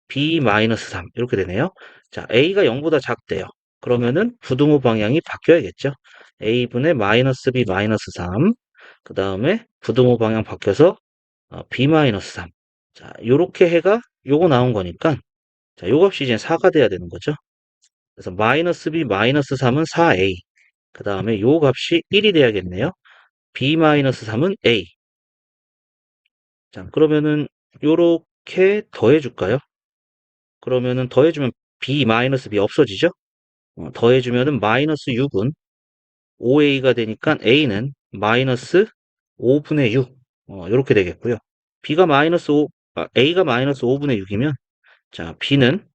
b-3 이렇게 되네요. 자, a가 0보다 작대요. 그러면은 부등호 방향이 바뀌어야겠죠. a분의 마이너스 b 마이너스 3. 그 다음에 부등호 방향 바뀌어서 b-3. 자, 요렇게 해가 요거 나온 거니까 자, 요 값이 이제 4가 돼야 되는 거죠. 그래서 마이너스 b 마이너스 3은 4a. 그 다음에 요 값이 1이 돼야겠네요. b-3은 a. 자, 그러면은 요렇게 더해 줄까요? 그러면은 더해주면 b-b 없어지죠? 더해주면은 마이너스 6은 5a가 되니까 a는 마이너스 5분의 6 이렇게 되겠고요. b가 마이너스 5, a가 마이너스 5분의 6이면 자 b는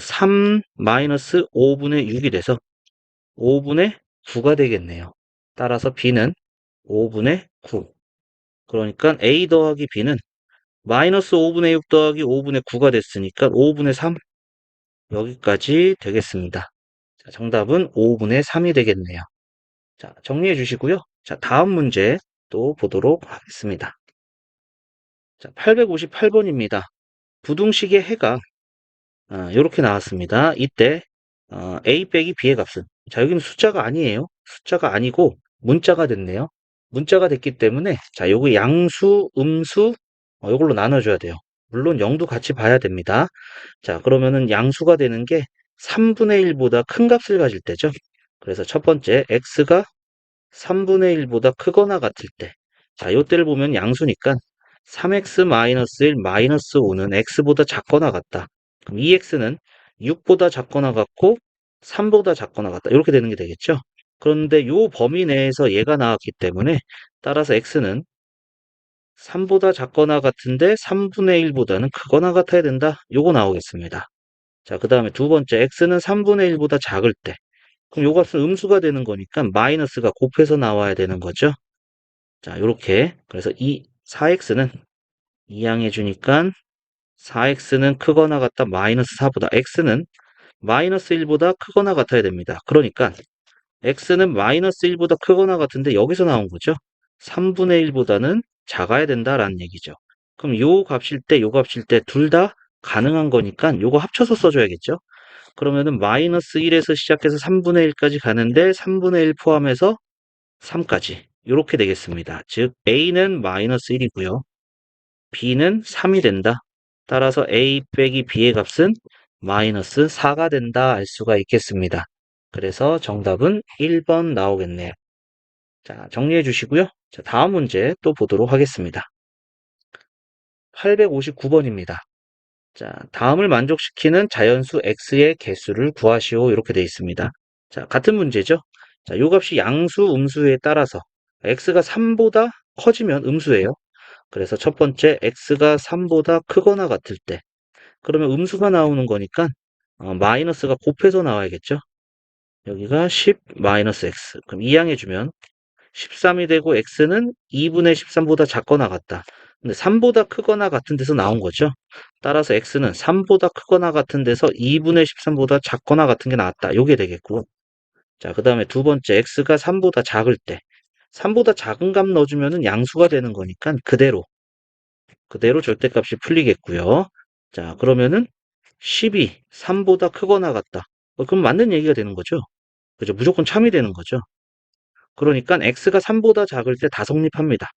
3 마이너스 5분의 6이 돼서 5분의 9가 되겠네요. 따라서 b는 5분의 9. 그러니까 a 더하기 b는 마이너스 5분의 6 더하기 5분의 9가 됐으니까 5분의 3 여기까지 되겠습니다. 자, 정답은 5분의 3이 되겠네요. 자, 정리해 주시고요. 자, 다음 문제 또 보도록 하겠습니다. 자, 858번입니다. 부등식의 해가 이렇게 나왔습니다. 이때 a 빼기 b의 값은 자, 여기는 숫자가 아니에요. 숫자가 아니고 문자가 됐네요. 문자가 됐기 때문에 자, 요거 양수, 음수 이걸로 나눠줘야 돼요. 물론 0도 같이 봐야 됩니다. 자, 그러면은 양수가 되는 게 3분의 1보다 큰 값을 가질 때죠. 그래서 첫 번째 x가 3분의 1보다 크거나 같을 때. 자, 요때를 보면 양수니까 3x-1 마이너스 5는 x보다 작거나 같다. 그럼 2x는 6보다 작거나 같고 3보다 작거나 같다. 이렇게 되는 게 되겠죠. 그런데 요 범위 내에서 얘가 나왔기 때문에 따라서 x는 3보다 작거나 같은데 3분의 1보다는 크거나 같아야 된다. 요거 나오겠습니다. 자, 그 다음에 두 번째 x는 3분의 1보다 작을 때. 그럼 요 값은 음수가 되는 거니까 마이너스가 곱해서 나와야 되는 거죠. 자, 요렇게. 그래서 4x는 이항해 주니까 4x는 크거나 같다 마이너스 4보다 x는 마이너스 1보다 크거나 같아야 됩니다. 그러니까 x는 마이너스 1보다 크거나 같은데 여기서 나온 거죠. 3분의 1보다는 작아야 된다라는 얘기죠. 그럼 요 값일 때, 요 값일 때 둘 다 가능한 거니까 요거 합쳐서 써줘야겠죠. 그러면은 마이너스 1에서 시작해서 3분의 1까지 가는데 3분의 1 포함해서 3까지 이렇게 되겠습니다. 즉 a는 마이너스 1이고요. b는 3이 된다. 따라서 a 빼기 b의 값은 마이너스 4가 된다 알 수가 있겠습니다. 그래서 정답은 1번 나오겠네요. 자, 정리해 주시고요. 자, 다음 문제 또 보도록 하겠습니다. 859번입니다. 자, 다음을 만족시키는 자연수 x의 개수를 구하시오. 이렇게 되어 있습니다. 자, 같은 문제죠. 자, 요 값이 양수, 음수에 따라서 x가 3보다 커지면 음수예요. 그래서 첫 번째 x가 3보다 크거나 같을 때 그러면 음수가 나오는 거니까 마이너스가 곱해서 나와야겠죠. 여기가 10 마이너스 x. 그럼 이항해주면 13이 되고 x는 2분의 13보다 작거나 같다. 근데 3보다 크거나 같은 데서 나온 거죠. 따라서 x는 3보다 크거나 같은 데서 2분의 13보다 작거나 같은 게 나왔다. 요게 되겠고. 자, 그 다음에 두 번째 x가 3보다 작을 때 3보다 작은 값 넣어주면은 양수가 되는 거니까 그대로 절대값이 풀리겠고요. 자, 그러면은 10이 3보다 크거나 같다. 그럼 맞는 얘기가 되는 거죠. 그죠? 무조건 참이 되는 거죠. 그러니까 x가 3보다 작을 때 다 성립합니다.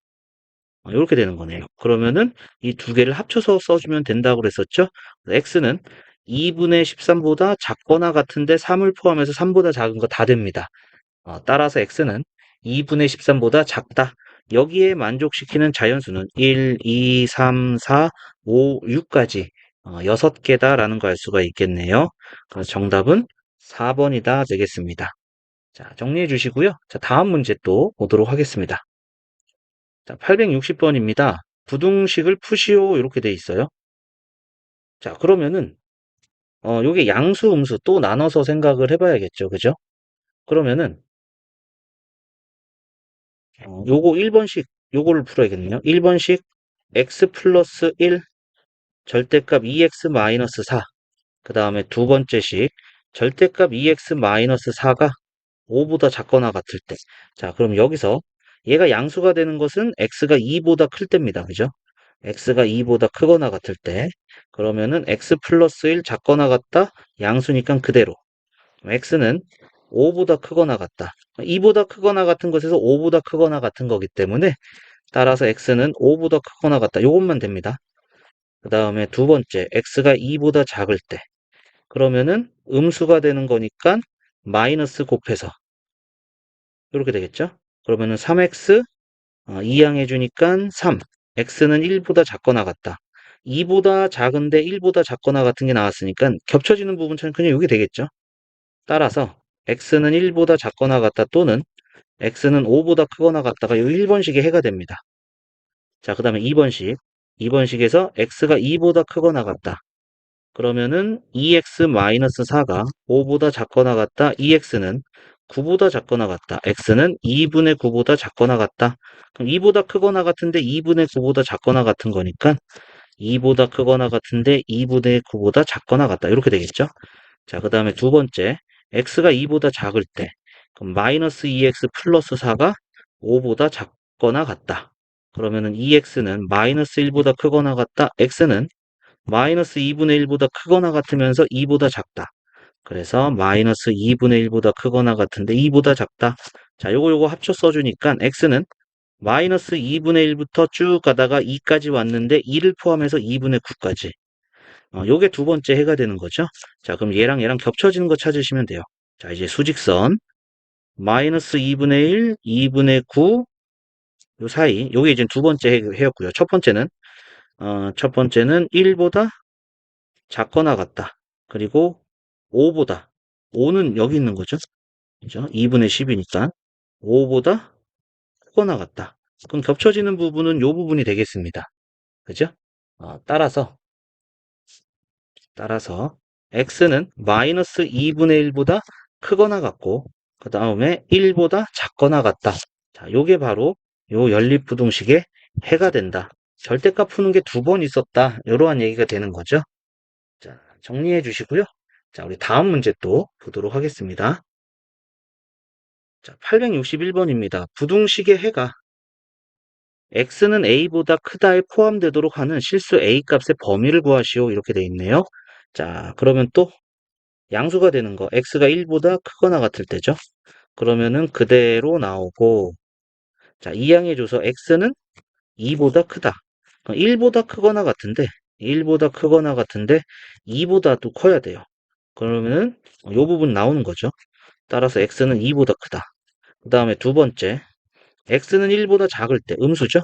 이렇게 되는 거네요. 그러면은 이 두 개를 합쳐서 써주면 된다고 그랬었죠? x는 2분의 13보다 작거나 같은데 3을 포함해서 3보다 작은 거 다 됩니다. 따라서 x는 2분의 13보다 작다. 여기에 만족시키는 자연수는 1, 2, 3, 4, 5, 6까지 6개다라는 거 알 수가 있겠네요. 그래서 정답은 4번이다 되겠습니다. 자, 정리해 주시고요. 자, 다음 문제 또 보도록 하겠습니다. 자, 860번입니다. 부등식을 푸시오 이렇게 돼 있어요. 자, 그러면은 요게 양수, 음수 또 나눠서 생각을 해봐야겠죠. 그죠? 그러면은 요거 1번식 요거를 풀어야겠네요. 1번식 x 플러스 1 절대값 2x 마이너스 4. 그 다음에 두 번째식 절대값 2x 마이너스 4가 5보다 작거나 같을 때. 자, 그럼 여기서 얘가 양수가 되는 것은 x가 2보다 클 때입니다. 그죠? x가 2보다 크거나 같을 때. 그러면은 x 플러스 1 작거나 같다. 양수니까 그대로. x는 5보다 크거나 같다. 2보다 크거나 같은 것에서 5보다 크거나 같은 거기 때문에 따라서 x는 5보다 크거나 같다. 요것만 됩니다. 그 다음에 두 번째, x가 2보다 작을 때. 그러면은 음수가 되는 거니까 마이너스 곱해서 이렇게 되겠죠? 그러면은 3x 이항해 주니까 3. x는 1보다 작거나 같다. 2보다 작은데 1보다 작거나 같은 게 나왔으니까 겹쳐지는 부분처럼 그냥 이게 되겠죠? 따라서 x는 1보다 작거나 같다 또는 x는 5보다 크거나 같다가 이 1번식의 해가 됩니다. 자, 그 다음에 2번식. 2번식에서 x가 2보다 크거나 같다. 그러면은 2x-4가 5보다 작거나 같다. 2x는 9보다 작거나 같다. x는 2분의 9보다 작거나 같다. 그럼 2보다 크거나 같은데 2분의 9보다 작거나 같은 거니까 2보다 크거나 같은데 2분의 9보다 작거나 같다. 이렇게 되겠죠? 자, 그 다음에 두 번째, x가 2보다 작을 때, 그럼 마이너스 2x 플러스 4가 5보다 작거나 같다. 그러면은 2x는 마이너스 1보다 크거나 같다. x는 마이너스 2분의 1보다 크거나 같으면서 2보다 작다. 그래서 마이너스 2분의 1보다 크거나 같은데 2보다 작다. 자, 요거 합쳐 써주니까 x는 마이너스 2분의 1부터 쭉 가다가 2까지 왔는데 2를 포함해서 2분의 9까지. 요게 두 번째 해가 되는 거죠. 자, 그럼 얘랑 겹쳐지는 거 찾으시면 돼요. 자, 이제 수직선 마이너스 2분의 1, 2분의 9, 요 사이, 요게 이제 두 번째 해였고요. 첫 번째는 1보다 작거나 같다. 그리고 5보다, 5는 여기 있는 거죠. 그죠? 2분의 10이니까 5보다 크거나 같다. 그럼 겹쳐지는 부분은 요 부분이 되겠습니다. 그죠? 따라서 x는 마이너스 2분의 1보다 크거나 같고 그 다음에 1보다 작거나 같다. 자, 요게 바로 요 연립부등식의 해가 된다. 절대값 푸는 게 두 번 있었다. 이러한 얘기가 되는 거죠. 자, 정리해 주시고요. 자, 우리 다음 문제 또 보도록 하겠습니다. 자, 861번입니다. 부등식의 해가 x는 a보다 크다에 포함되도록 하는 실수 a 값의 범위를 구하시오. 이렇게 돼 있네요. 자, 그러면 또 양수가 되는 거 x가 1보다 크거나 같을 때죠. 그러면은 그대로 나오고, 자, 이항해줘서 x는 2보다 크다. 1보다 크거나 같은데 2보다도 커야 돼요. 그러면은 이 부분 나오는 거죠. 따라서 x는 2보다 크다. 그 다음에 두 번째, x는 1보다 작을 때 음수죠.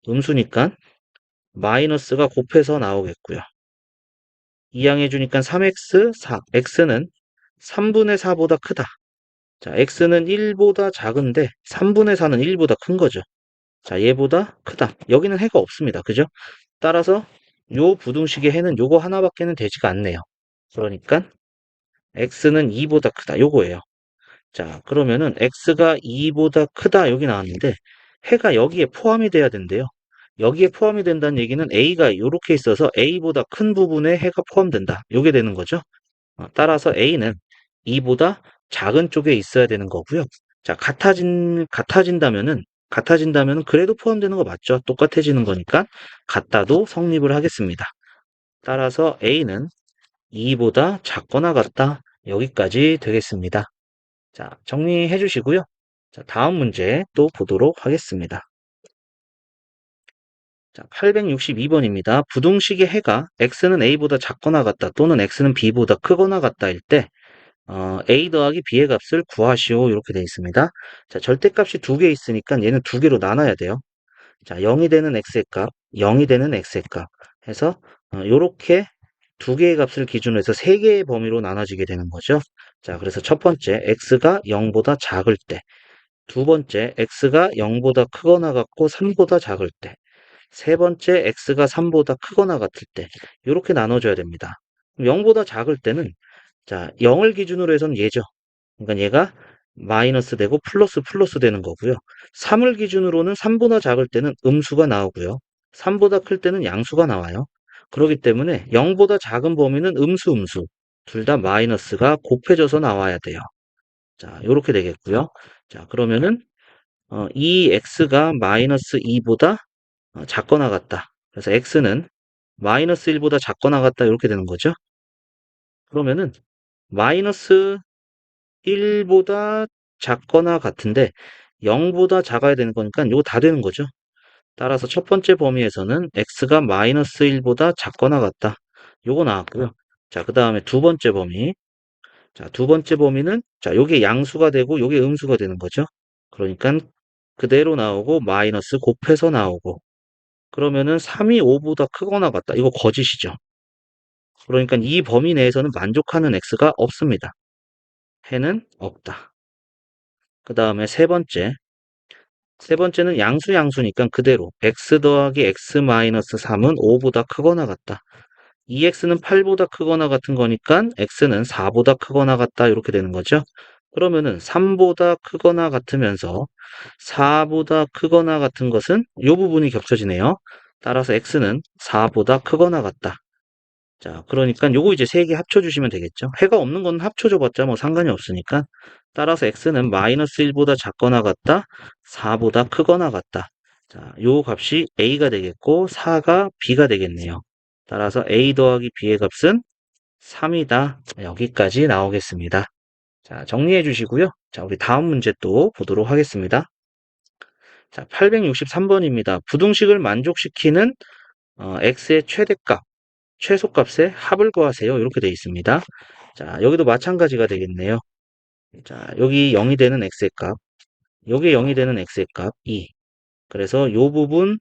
음수니까 마이너스가 곱해서 나오겠고요. 이항해주니까 3x, 4. x는 3분의 4보다 크다. 자, x는 1보다 작은데 3분의 4는 1보다 큰 거죠. 자, 얘보다 크다. 여기는 해가 없습니다. 그죠? 따라서 요 부등식의 해는 요거 하나밖에는 되지가 않네요. 그러니까 x는 2보다 크다. 요거예요. 자, 그러면은 x가 2보다 크다 여기 나왔는데 해가 여기에 포함이 돼야 된대요. 여기에 포함이 된다는 얘기는 a가 이렇게 있어서 a보다 큰 부분에 해가 포함된다. 요게 되는 거죠. 따라서 a는 2보다 작은 쪽에 있어야 되는 거고요. 자, 같아진다면은 그래도 포함되는 거 맞죠? 똑같아지는 거니까 같다도 성립을 하겠습니다. 따라서 a는 2보다 작거나 같다. 여기까지 되겠습니다. 자, 정리해 주시고요. 자, 다음 문제 또 보도록 하겠습니다. 자, 862번입니다. 부등식의 해가 x는 a보다 작거나 같다 또는 x는 b보다 크거나 같다일 때 a 더하기 b의 값을 구하시오. 이렇게 되어 있습니다. 자, 절대값이 두 개 있으니까 얘는 두 개로 나눠야 돼요. 자, 0이 되는 x의 값, 0이 되는 x의 값 해서 요렇게 두 개의 값을 기준으로 해서 세 개의 범위로 나눠지게 되는 거죠. 자, 그래서 첫 번째 x가 0보다 작을 때, 두 번째 x가 0보다 크거나 같고 3보다 작을 때, 세 번째 x가 3보다 크거나 같을 때 이렇게 나눠줘야 됩니다. 0보다 작을 때는 자, 0을 기준으로 해서는 얘죠. 그러니까 얘가 마이너스 되고 플러스 되는 거고요. 3을 기준으로는 3보다 작을 때는 음수가 나오고요. 3보다 클 때는 양수가 나와요. 그렇기 때문에 0보다 작은 범위는 음수. 둘 다 마이너스가 곱해져서 나와야 돼요. 자, 이렇게 되겠고요. 자, 그러면은 이 x가 마이너스 2보다 작거나 같다. 그래서 x는 마이너스 1보다 작거나 같다. 이렇게 되는 거죠. 그러면은 마이너스 1보다 작거나 같은데 0보다 작아야 되는 거니까 이거 다 되는 거죠. 따라서 첫 번째 범위에서는 x가 마이너스 1보다 작거나 같다. 요거 나왔고요. 자, 그 다음에 두 번째 범위. 자, 두 번째 범위는 자, 요게 양수가 되고 요게 음수가 되는 거죠. 그러니까 그대로 나오고 마이너스 곱해서 나오고 그러면은 3이 5보다 크거나 같다. 이거 거짓이죠. 그러니까 이 범위 내에서는 만족하는 x가 없습니다. 해는 없다. 그 다음에 세 번째는 양수니까 그대로 x 더하기 x 마이너스 3은 5보다 크거나 같다. 2x는 8보다 크거나 같은 거니까 x는 4보다 크거나 같다. 이렇게 되는 거죠. 그러면은 3보다 크거나 같으면서 4보다 크거나 같은 것은 이 부분이 겹쳐지네요. 따라서 x는 4보다 크거나 같다. 자, 그러니까 요거 이제 세 개 합쳐주시면 되겠죠. 해가 없는 건 합쳐줘봤자 뭐 상관이 없으니까. 따라서 x는 마이너스 1보다 작거나 같다, 4보다 크거나 같다. 자, 요 값이 a가 되겠고 4가 b가 되겠네요. 따라서 a 더하기 b의 값은 3이다. 여기까지 나오겠습니다. 자, 정리해 주시고요. 자, 우리 다음 문제 또 보도록 하겠습니다. 자, 863번입니다. 부등식을 만족시키는 x의 최대값, 최소값의 합을 구하세요. 이렇게 되어 있습니다. 자, 여기도 마찬가지가 되겠네요. 자, 여기 0이 되는 x의 값, 여기 0이 되는 x의 값 2. 그래서 요 부분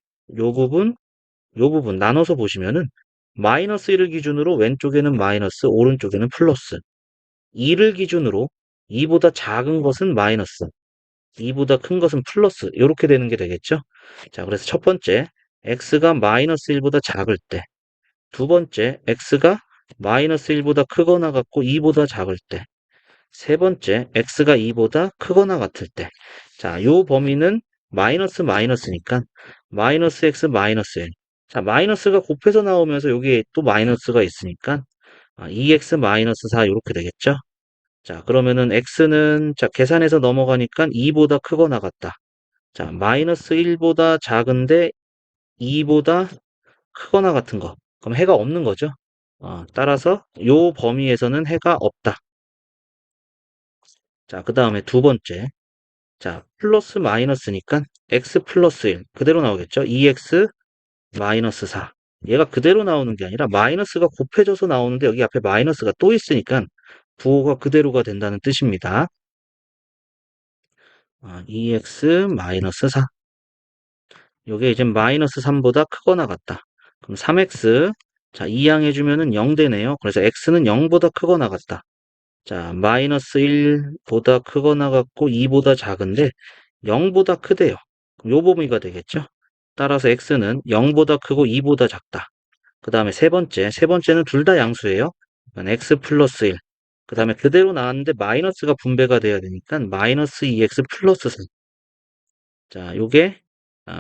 나눠서 보시면은 마이너스 1을 기준으로 왼쪽에는 마이너스, 오른쪽에는 플러스. 2를 기준으로 2보다 작은 것은 마이너스, 2보다 큰 것은 플러스. 이렇게 되는 게 되겠죠? 자, 그래서 첫 번째, x가 마이너스 1보다 작을 때, 두 번째, x가 마이너스 1보다 크거나 같고 2보다 작을 때, 세 번째, x가 2보다 크거나 같을 때. 자, 요 범위는 마이너스니까 마이너스 x 마이너스 1. 자, 마이너스가 곱해서 나오면서 여기에 또 마이너스가 있으니까 2x 마이너스 4 이렇게 되겠죠? 자, 그러면은 x는 자, 계산해서 넘어가니까 2보다 크거나 같다. 자, 마이너스 1보다 작은데 2보다 크거나 같은 거. 그럼 해가 없는 거죠? 따라서 요 범위에서는 해가 없다. 자, 그 다음에 두 번째. 자, 플러스 마이너스니까 x 플러스 1 그대로 나오겠죠? 2x 마이너스 4. 얘가 그대로 나오는 게 아니라 마이너스가 곱해져서 나오는데 여기 앞에 마이너스가 또 있으니까 부호가 그대로가 된다는 뜻입니다. 2x 마이너스 4. 요게 이제 마이너스 3보다 크거나 같다. 그럼 3x 자 이항해주면은 0 되네요. 그래서 x는 0보다 크거나 같다. 자 마이너스 1보다 크거나 같고 2보다 작은데 0보다 크대요. 그럼 요 범위가 되겠죠. 따라서 x는 0보다 크고 2보다 작다. 그 다음에 세 번째는 둘 다 양수예요. 그러니까 x 플러스 1. 그 다음에 그대로 나왔는데 마이너스가 분배가 돼야 되니까 마이너스 2x 플러스 3. 자, 요게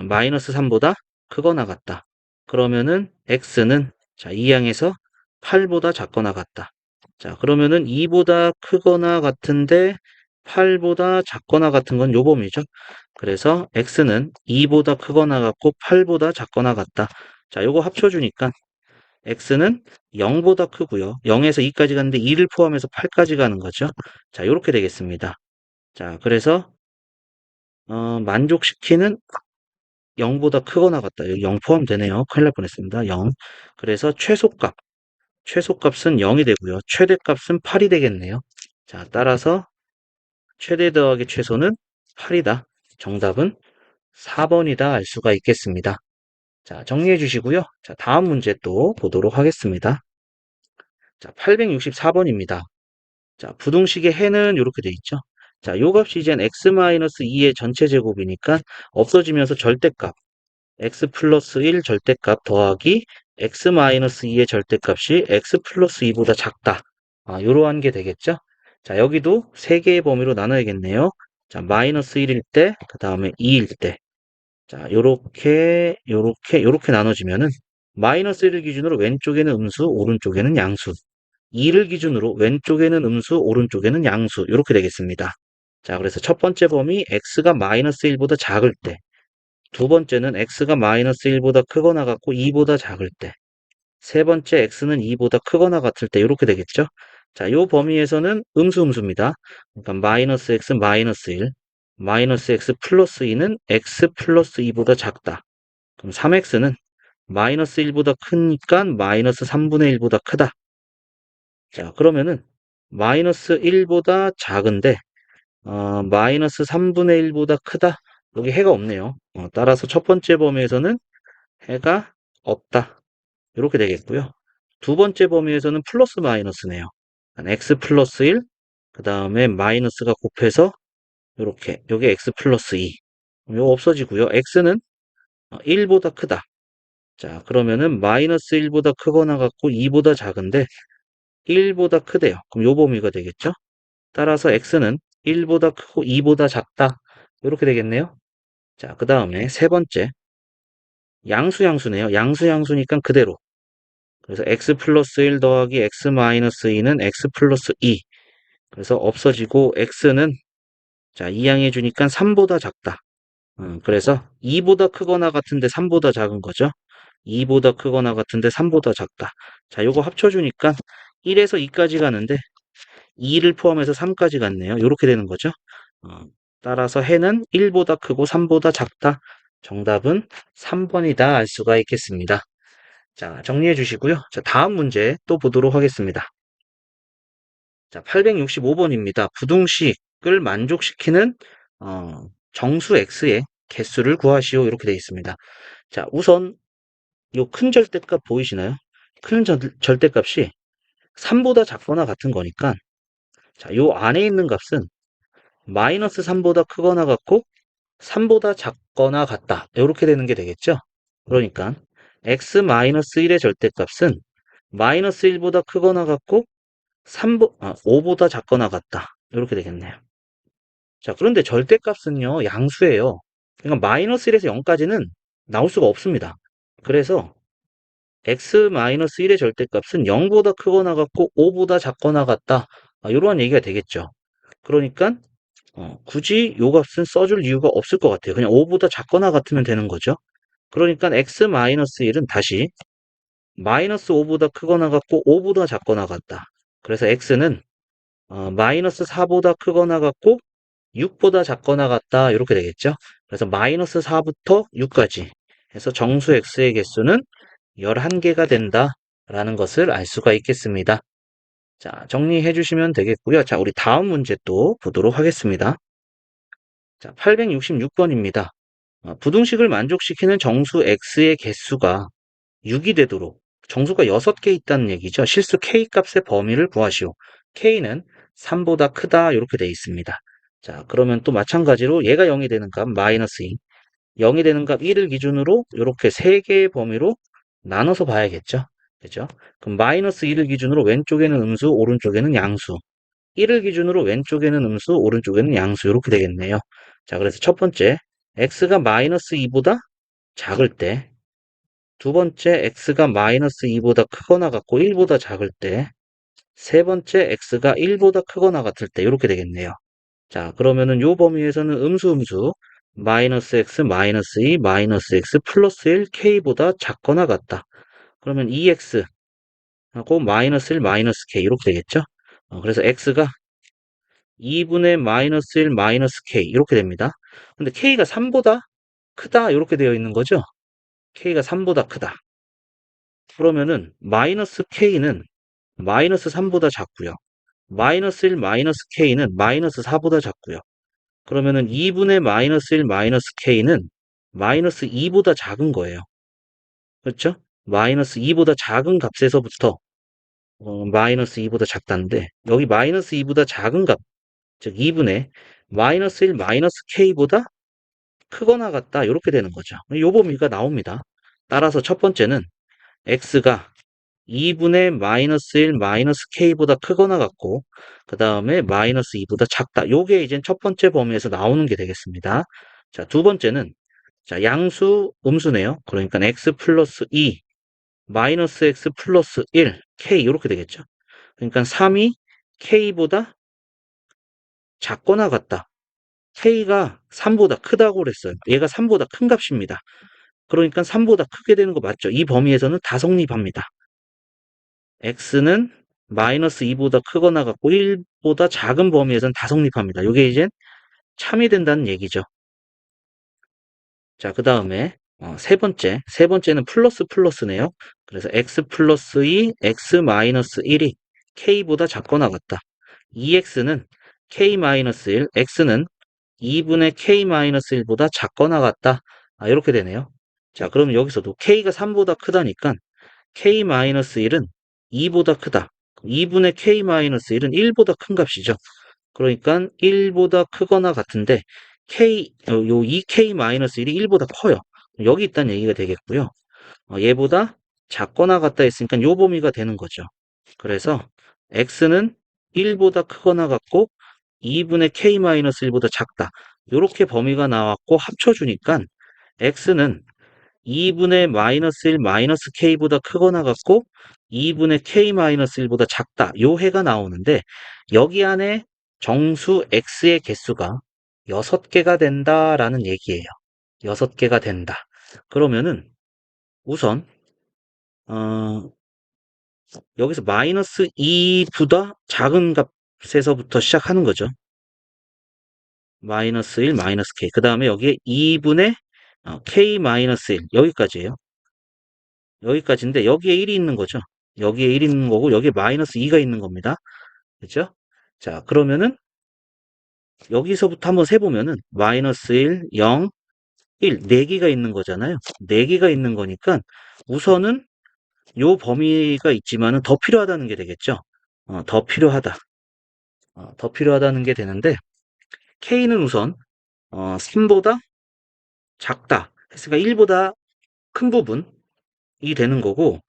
마이너스 3보다 크거나 같다. 그러면은 x는 자, 이 항에서 8보다 작거나 같다. 자, 그러면은 2보다 크거나 같은데 8보다 작거나 같은 건 요 범위죠. 그래서 x는 2보다 크거나 같고 8보다 작거나 같다. 자, 요거 합쳐주니까 x는 0보다 크고요. 0에서 2까지 가는데 2를 포함해서 8까지 가는 거죠. 자, 요렇게 되겠습니다. 자, 그래서 만족시키는 0보다 크거나 같다. 여기 0 포함되네요. 큰일 날 뻔했습니다. 0. 그래서 최소값은 0이 되고요. 최대값은 8이 되겠네요. 자, 따라서 최대 더하기 최소는 8이다. 정답은 4번이다 알 수가 있겠습니다. 자, 정리해 주시고요. 자, 다음 문제 또 보도록 하겠습니다. 자, 864번입니다. 자, 부등식의 해는 이렇게 돼 있죠. 자, 요 값이 이젠 x-2의 전체 제곱이니까 없어지면서 절대값 x 플러스 1 절대값 더하기 x-2의 절대값이 x 플러스 2보다 작다. 이러한 게 되겠죠. 자, 여기도 세 개의 범위로 나눠야겠네요. 자, 마이너스 1일 때, 그 다음에 2일 때. 자, 요렇게 나눠지면은 마이너스 1을 기준으로 왼쪽에는 음수, 오른쪽에는 양수. 2를 기준으로 왼쪽에는 음수, 오른쪽에는 양수. 이렇게 되겠습니다. 자, 그래서 첫 번째 범위 x가 마이너스 1보다 작을 때. 두 번째는 x가 마이너스 1보다 크거나 같고 2보다 작을 때. 세 번째 x는 2보다 크거나 같을 때 이렇게 되겠죠. 자, 요 범위에서는 음수입니다. 그러니까 마이너스 x 마이너스 1, 마이너스 x 플러스 2는 x 플러스 2보다 작다. 그럼 3x는 마이너스 1보다 크니까 마이너스 3분의 1보다 크다. 자, 그러면은 마이너스 1보다 작은데 마이너스 3분의 1보다 크다. 여기 해가 없네요. 따라서 첫 번째 범위에서는 해가 없다. 이렇게 되겠고요. 두 번째 범위에서는 플러스 마이너스네요. x 플러스 1, 그 다음에 마이너스가 곱해서 이렇게 여기 x 플러스 2. 이거 없어지고요. x는 1보다 크다. 자, 그러면은 마이너스 1보다 크거나 같고 2보다 작은데 1보다 크대요. 그럼 요 범위가 되겠죠? 따라서 x는 1보다 크고 2보다 작다. 이렇게 되겠네요. 자, 그 다음에 세 번째. 양수네요. 양수니까 그대로. 그래서 x 플러스 1 더하기 x 마이너스 2는 x 플러스 2. 그래서 없어지고 x는 자, 이항해 주니까 3보다 작다. 그래서 2보다 크거나 같은데 3보다 작은 거죠. 2보다 크거나 같은데 3보다 작다. 자, 요거 합쳐주니까 1에서 2까지 가는데 2를 포함해서 3까지 갔네요. 이렇게 되는 거죠. 어, 따라서 해는 1보다 크고 3보다 작다. 정답은 3번이다 알 수가 있겠습니다. 자, 정리해 주시고요. 자, 다음 문제 또 보도록 하겠습니다. 자, 865번입니다. 부등식을 만족시키는 정수 x의 개수를 구하시오. 이렇게 되어 있습니다. 자, 우선 요 큰 절대값 보이시나요? 큰 절대값이 3보다 작거나 같은 거니까 자, 요 안에 있는 값은 마이너스 3보다 크거나 같고 3보다 작거나 같다. 이렇게 되는 게 되겠죠? 그러니까 x 마이너스 1의 절대값은 마이너스 1보다 크거나 같고 5보다 작거나 같다. 이렇게 되겠네요. 자, 그런데 절대값은요, 양수예요. 그러니까 마이너스 1에서 0까지는 나올 수가 없습니다. 그래서 x-1의 절대값은 0보다 크거나 같고 5보다 작거나 같다. 이러한 얘기가 되겠죠. 그러니까 굳이 요 값은 써줄 이유가 없을 것 같아요. 그냥 5보다 작거나 같으면 되는 거죠. 그러니까 x-1은 다시 마이너스 5보다 크거나 같고 5보다 작거나 같다. 그래서 x는 마이너스 4보다 크거나 같고 6보다 작거나 같다. 이렇게 되겠죠. 그래서 마이너스 4부터 6까지 해서 정수 x의 개수는 11개가 된다. 라는 것을 알 수가 있겠습니다. 자, 정리해 주시면 되겠고요. 자, 우리 다음 문제 또 보도록 하겠습니다. 자, 866번입니다. 부등식을 만족시키는 정수 x의 개수가 6이 되도록 정수가 6개 있다는 얘기죠. 실수 k 값의 범위를 구하시오. k는 3보다 크다 이렇게 되어 있습니다. 자, 그러면 또 마찬가지로 얘가 0이 되는 값 마이너스 2, 0이 되는 값 1을 기준으로 이렇게 3개의 범위로 나눠서 봐야겠죠. 그죠? 그럼 마이너스 2를 기준으로 왼쪽에는 음수, 오른쪽에는 양수. 1을 기준으로 왼쪽에는 음수, 오른쪽에는 양수 이렇게 되겠네요. 자, 그래서 첫 번째 x가 마이너스 2보다 작을 때, 두 번째 x가 마이너스 2보다 크거나 같고 1보다 작을 때, 세 번째 x가 1보다 크거나 같을 때 이렇게 되겠네요. 자, 그러면은 요 범위에서는 음수 마이너스 x 마이너스 2 마이너스 x 플러스 1 k보다 작거나 같다. 그러면 2x 하고 마이너스 1 마이너스 k 이렇게 되겠죠. 그래서 x가 2분의 마이너스 1 마이너스 k 이렇게 됩니다. 근데 k가 3보다 크다 이렇게 되어 있는 거죠. k가 3보다 크다. 그러면은 마이너스 k는 마이너스 3보다 작고요. 마이너스 1 마이너스 k는 마이너스 4보다 작고요. 그러면은 2분의 마이너스 1 마이너스 k는 마이너스 2보다 작은 거예요. 그렇죠? 마이너스 2보다 작은 값에서부터 마이너스 2보다 작다는데 여기 마이너스 2보다 작은 값, 즉 2분의 마이너스 1 마이너스 k보다 크거나 같다 이렇게 되는 거죠. 요 범위가 나옵니다. 따라서 첫 번째는 x가 2분의 마이너스 1 마이너스 k보다 크거나 같고 그 다음에 마이너스 2보다 작다. 요게 이제 첫 번째 범위에서 나오는 게 되겠습니다. 자, 두 번째는 자, 양수 음수네요. 그러니까 x 플러스 2 마이너스 x 플러스 1 k 이렇게 되겠죠. 그러니까 3이 k보다 작거나 같다. k가 3보다 크다고 그랬어요. 얘가 3보다 큰 값입니다. 그러니까 3보다 크게 되는 거 맞죠? 이 범위에서는 다 성립합니다. x는 마이너스 2보다 크거나 같고 1보다 작은 범위에서는 다 성립합니다. 이게 이제 참이 된다는 얘기죠. 자, 그 다음에 세 번째는 플러스 플러스네요. 그래서 x 플러스 2, x 마이너스 1이 k보다 작거나 같다. 2x는 k 마이너스 1, x는 2분의 k 마이너스 1보다 작거나 같다. 이렇게 되네요. 자, 그러면 여기서도 k가 3보다 크다니까 k 마이너스 1은 2보다 크다. 2분의 k 마이너스 1은 1보다 큰 값이죠. 그러니까 1보다 크거나 같은데 요 2k-1이 1보다 커요. 여기 있다는 얘기가 되겠고요. 얘보다 작거나 같다 했으니까 요 범위가 되는 거죠. 그래서 x는 1보다 크거나 같고 2분의 k-1보다 작다. 이렇게 범위가 나왔고 합쳐주니까 x는 2분의 마이너스 1 마이너스 k보다 크거나 같고 2분의 k-1보다 작다. 요 해가 나오는데 여기 안에 정수 x의 개수가 6개가 된다라는 얘기예요. 6개가 된다. 그러면은 우선 어, 여기서 마이너스 2보다 작은 값에서부터 시작하는 거죠. 마이너스 1 마이너스 k. 그 다음에 여기에 2분의 k 마이너스 1 여기까지예요. 여기까지인데 여기에 1이 있는 거죠. 여기에 1이 있는 거고 여기에 마이너스 2가 있는 겁니다. 그렇죠? 자, 그러면은 여기서부터 한번 세보면은 마이너스 1, 0, 1, 4개가 있는 거잖아요. 4개가 있는 거니까 우선은 요 범위가 있지만은 더 필요하다는 게 되겠죠. 더 필요하다. 더 필요하다는 게 되는데 K는 우선 3보다 작다. 했으니까 1보다 큰 부분이 되는 거고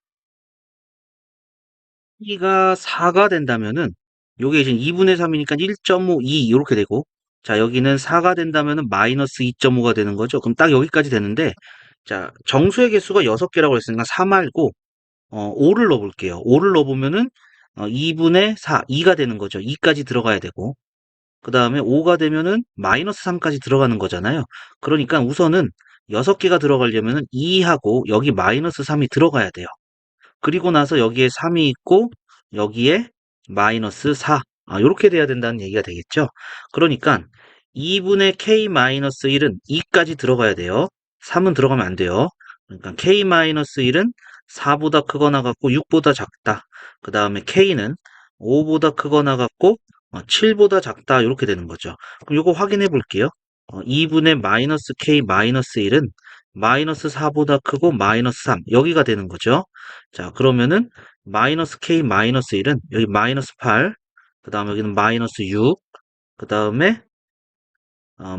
K가 4가 된다면은 요게 이제 2분의 3이니까 1.5, 2 이렇게 되고 자 여기는 4가 된다면은 마이너스 2.5가 되는 거죠. 그럼 딱 여기까지 되는데 자, 정수의 개수가 6개라고 했으니까 4 말고 5를 넣어볼게요. 5를 넣어보면은 2분의 4, 2가 되는 거죠. 2까지 들어가야 되고 그 다음에 5가 되면은 마이너스 3까지 들어가는 거잖아요. 그러니까 우선은 6개가 들어가려면은 2하고 여기 마이너스 3이 들어가야 돼요. 그리고 나서 여기에 3이 있고 여기에 마이너스 4. 이렇게 돼야 된다는 얘기가 되겠죠. 그러니까 2분의 k-1은 2까지 들어가야 돼요. 3은 들어가면 안 돼요. 그러니까 k-1은 4보다 크거나 같고 6보다 작다. 그 다음에 k는 5보다 크거나 같고 7보다 작다. 이렇게 되는 거죠. 그럼 이거 확인해 볼게요. 2분의 마이너스 k 마이너스 1은 마이너스 4보다 크고 마이너스 3 여기가 되는 거죠. 자, 그러면은 마이너스 k 마이너스 1은 여기 마이너스 8, 그 다음에 여기는 마이너스 6, 그 다음에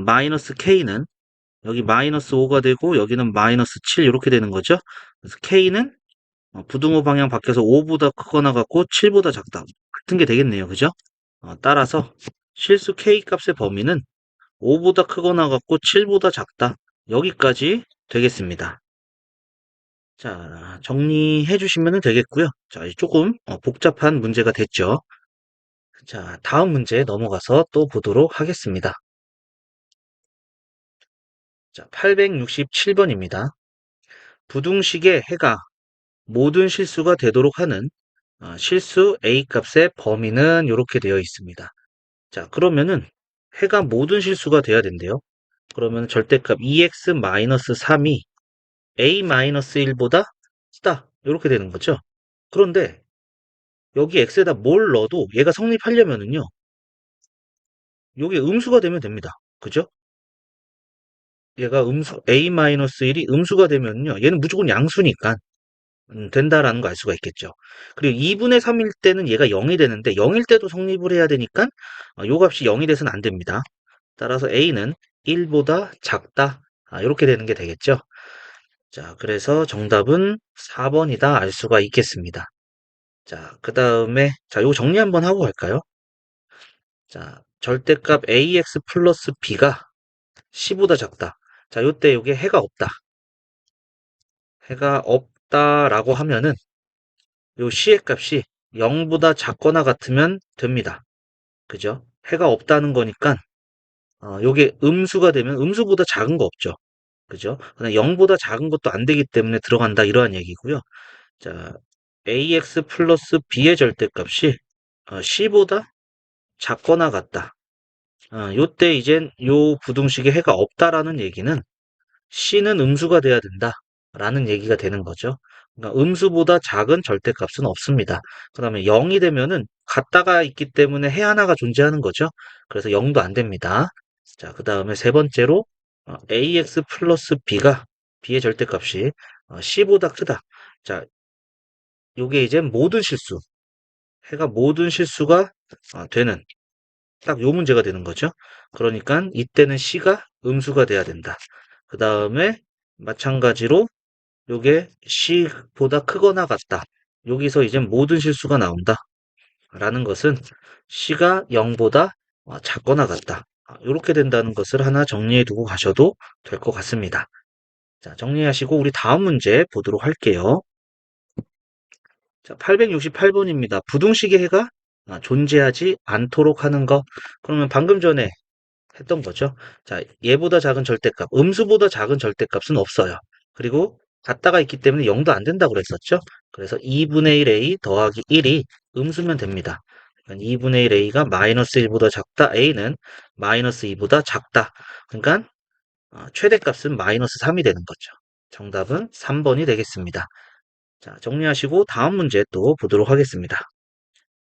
마이너스 k는 여기 마이너스 5가 되고 여기는 마이너스 7 이렇게 되는 거죠. 그래서 k는 부등호 방향 바뀌어서 5보다 크거나 같고 7보다 작다. 같은 게 되겠네요. 그죠? 따라서 실수 k 값의 범위는 5보다 크거나 같고 7보다 작다. 여기까지 되겠습니다. 자, 정리해 주시면 되겠고요. 자, 조금 복잡한 문제가 됐죠. 자, 다음 문제 넘어가서 또 보도록 하겠습니다. 자, 867번입니다. 부등식의 해가 모든 실수가 되도록 하는 실수 A 값의 범위는 이렇게 되어 있습니다. 자, 그러면은 해가 모든 실수가 돼야 된대요. 그러면 절대값 2x-3이 a-1보다 크다. 이렇게 되는 거죠. 그런데 여기 x에다 뭘 넣어도 얘가 성립하려면은요. 요게 음수가 되면 됩니다. 그죠? 얘가 a-1이 음수가 되면요. 얘는 무조건 양수니까 된다라는 거 알 수가 있겠죠. 그리고 2분의 3일 때는 얘가 0이 되는데 0일 때도 성립을 해야 되니까 요 값이 0이 돼서는 안 됩니다. 따라서 a는 1보다 작다. 이렇게 되는 게 되겠죠. 자, 그래서 정답은 4번이다 알 수가 있겠습니다. 자, 그 다음에 자, 요 정리 한번 하고 갈까요? 자, 절대값 ax 플러스 b가 10보다 작다. 자, 요때 요게 해가 없다. 해가 없다라고 하면은 요 c의 값이 0보다 작거나 같으면 됩니다. 그죠? 해가 없다는 거니까 요게 음수가 되면 음수보다 작은 거 없죠. 그죠? 그냥 0보다 작은 것도 안 되기 때문에 들어간다 이러한 얘기고요. 자, ax 플러스 b의 절대값이 c보다 작거나 같다. 요때 이젠 요 부등식에 해가 없다라는 얘기는 C는 음수가 돼야 된다라는 얘기가 되는 거죠. 그러니까 음수보다 작은 절대값은 없습니다. 그 다음에 0이 되면은 같다가 있기 때문에 해 하나가 존재하는 거죠. 그래서 0도 안 됩니다. 자, 그 다음에 세 번째로 ax 플러스 b가 b의 절대값이 c보다 크다. 자, 요게 이제 모든 실수, 해가 모든 실수가 되는 딱 요 문제가 되는 거죠. 그러니까 이때는 c가 음수가 돼야 된다. 그 다음에 마찬가지로 요게 C보다 크거나 같다. 여기서 이제 모든 실수가 나온다. 라는 것은 C가 0보다 작거나 같다. 이렇게 된다는 것을 하나 정리해 두고 가셔도 될 것 같습니다. 자, 정리하시고 우리 다음 문제 보도록 할게요. 자, 868번입니다. 부등식의 해가 존재하지 않도록 하는 거. 그러면 방금 전에 했던 거죠. 자, 얘보다 작은 절대값, 음수보다 작은 절대값은 없어요. 그리고 같다가 있기 때문에 0도 안 된다고 그랬었죠. 그래서 2분의 1a 더하기 1이 음수면 됩니다. 그러니까 2분의 1a가 마이너스 1보다 작다, a는 마이너스 2보다 작다. 그러니까 최대값은 마이너스 3이 되는 거죠. 정답은 3번이 되겠습니다. 자, 정리하시고 다음 문제 또 보도록 하겠습니다.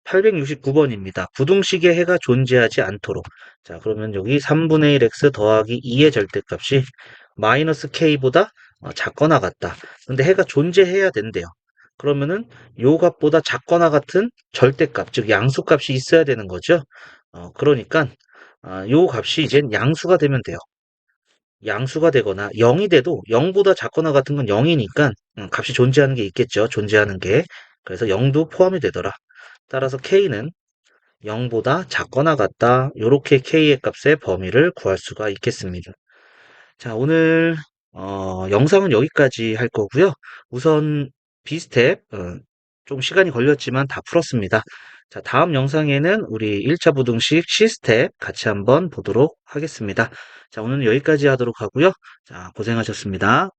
869번입니다. 부등식의 해가 존재하지 않도록. 자, 그러면 여기 3분의 1x 더하기 2의 절대값이 마이너스 k보다 작거나 같다. 근데 해가 존재해야 된대요. 그러면은 요 값보다 작거나 같은 절대값, 즉 양수값이 있어야 되는 거죠. 그러니까 요 값이 이젠 양수가 되면 돼요. 양수가 되거나 0이 돼도 0보다 작거나 같은 건 0이니까 값이 존재하는 게 있겠죠. 존재하는 게. 그래서 0도 포함이 되더라. 따라서 k는 0보다 작거나 같다. 이렇게 k의 값의 범위를 구할 수가 있겠습니다. 자, 오늘 영상은 여기까지 할 거고요. 우선 비스텝, 좀 시간이 걸렸지만 다 풀었습니다. 자, 다음 영상에는 우리 1차 부등식 C스텝 같이 한번 보도록 하겠습니다. 자, 오늘은 여기까지 하도록 하고요. 자, 고생하셨습니다.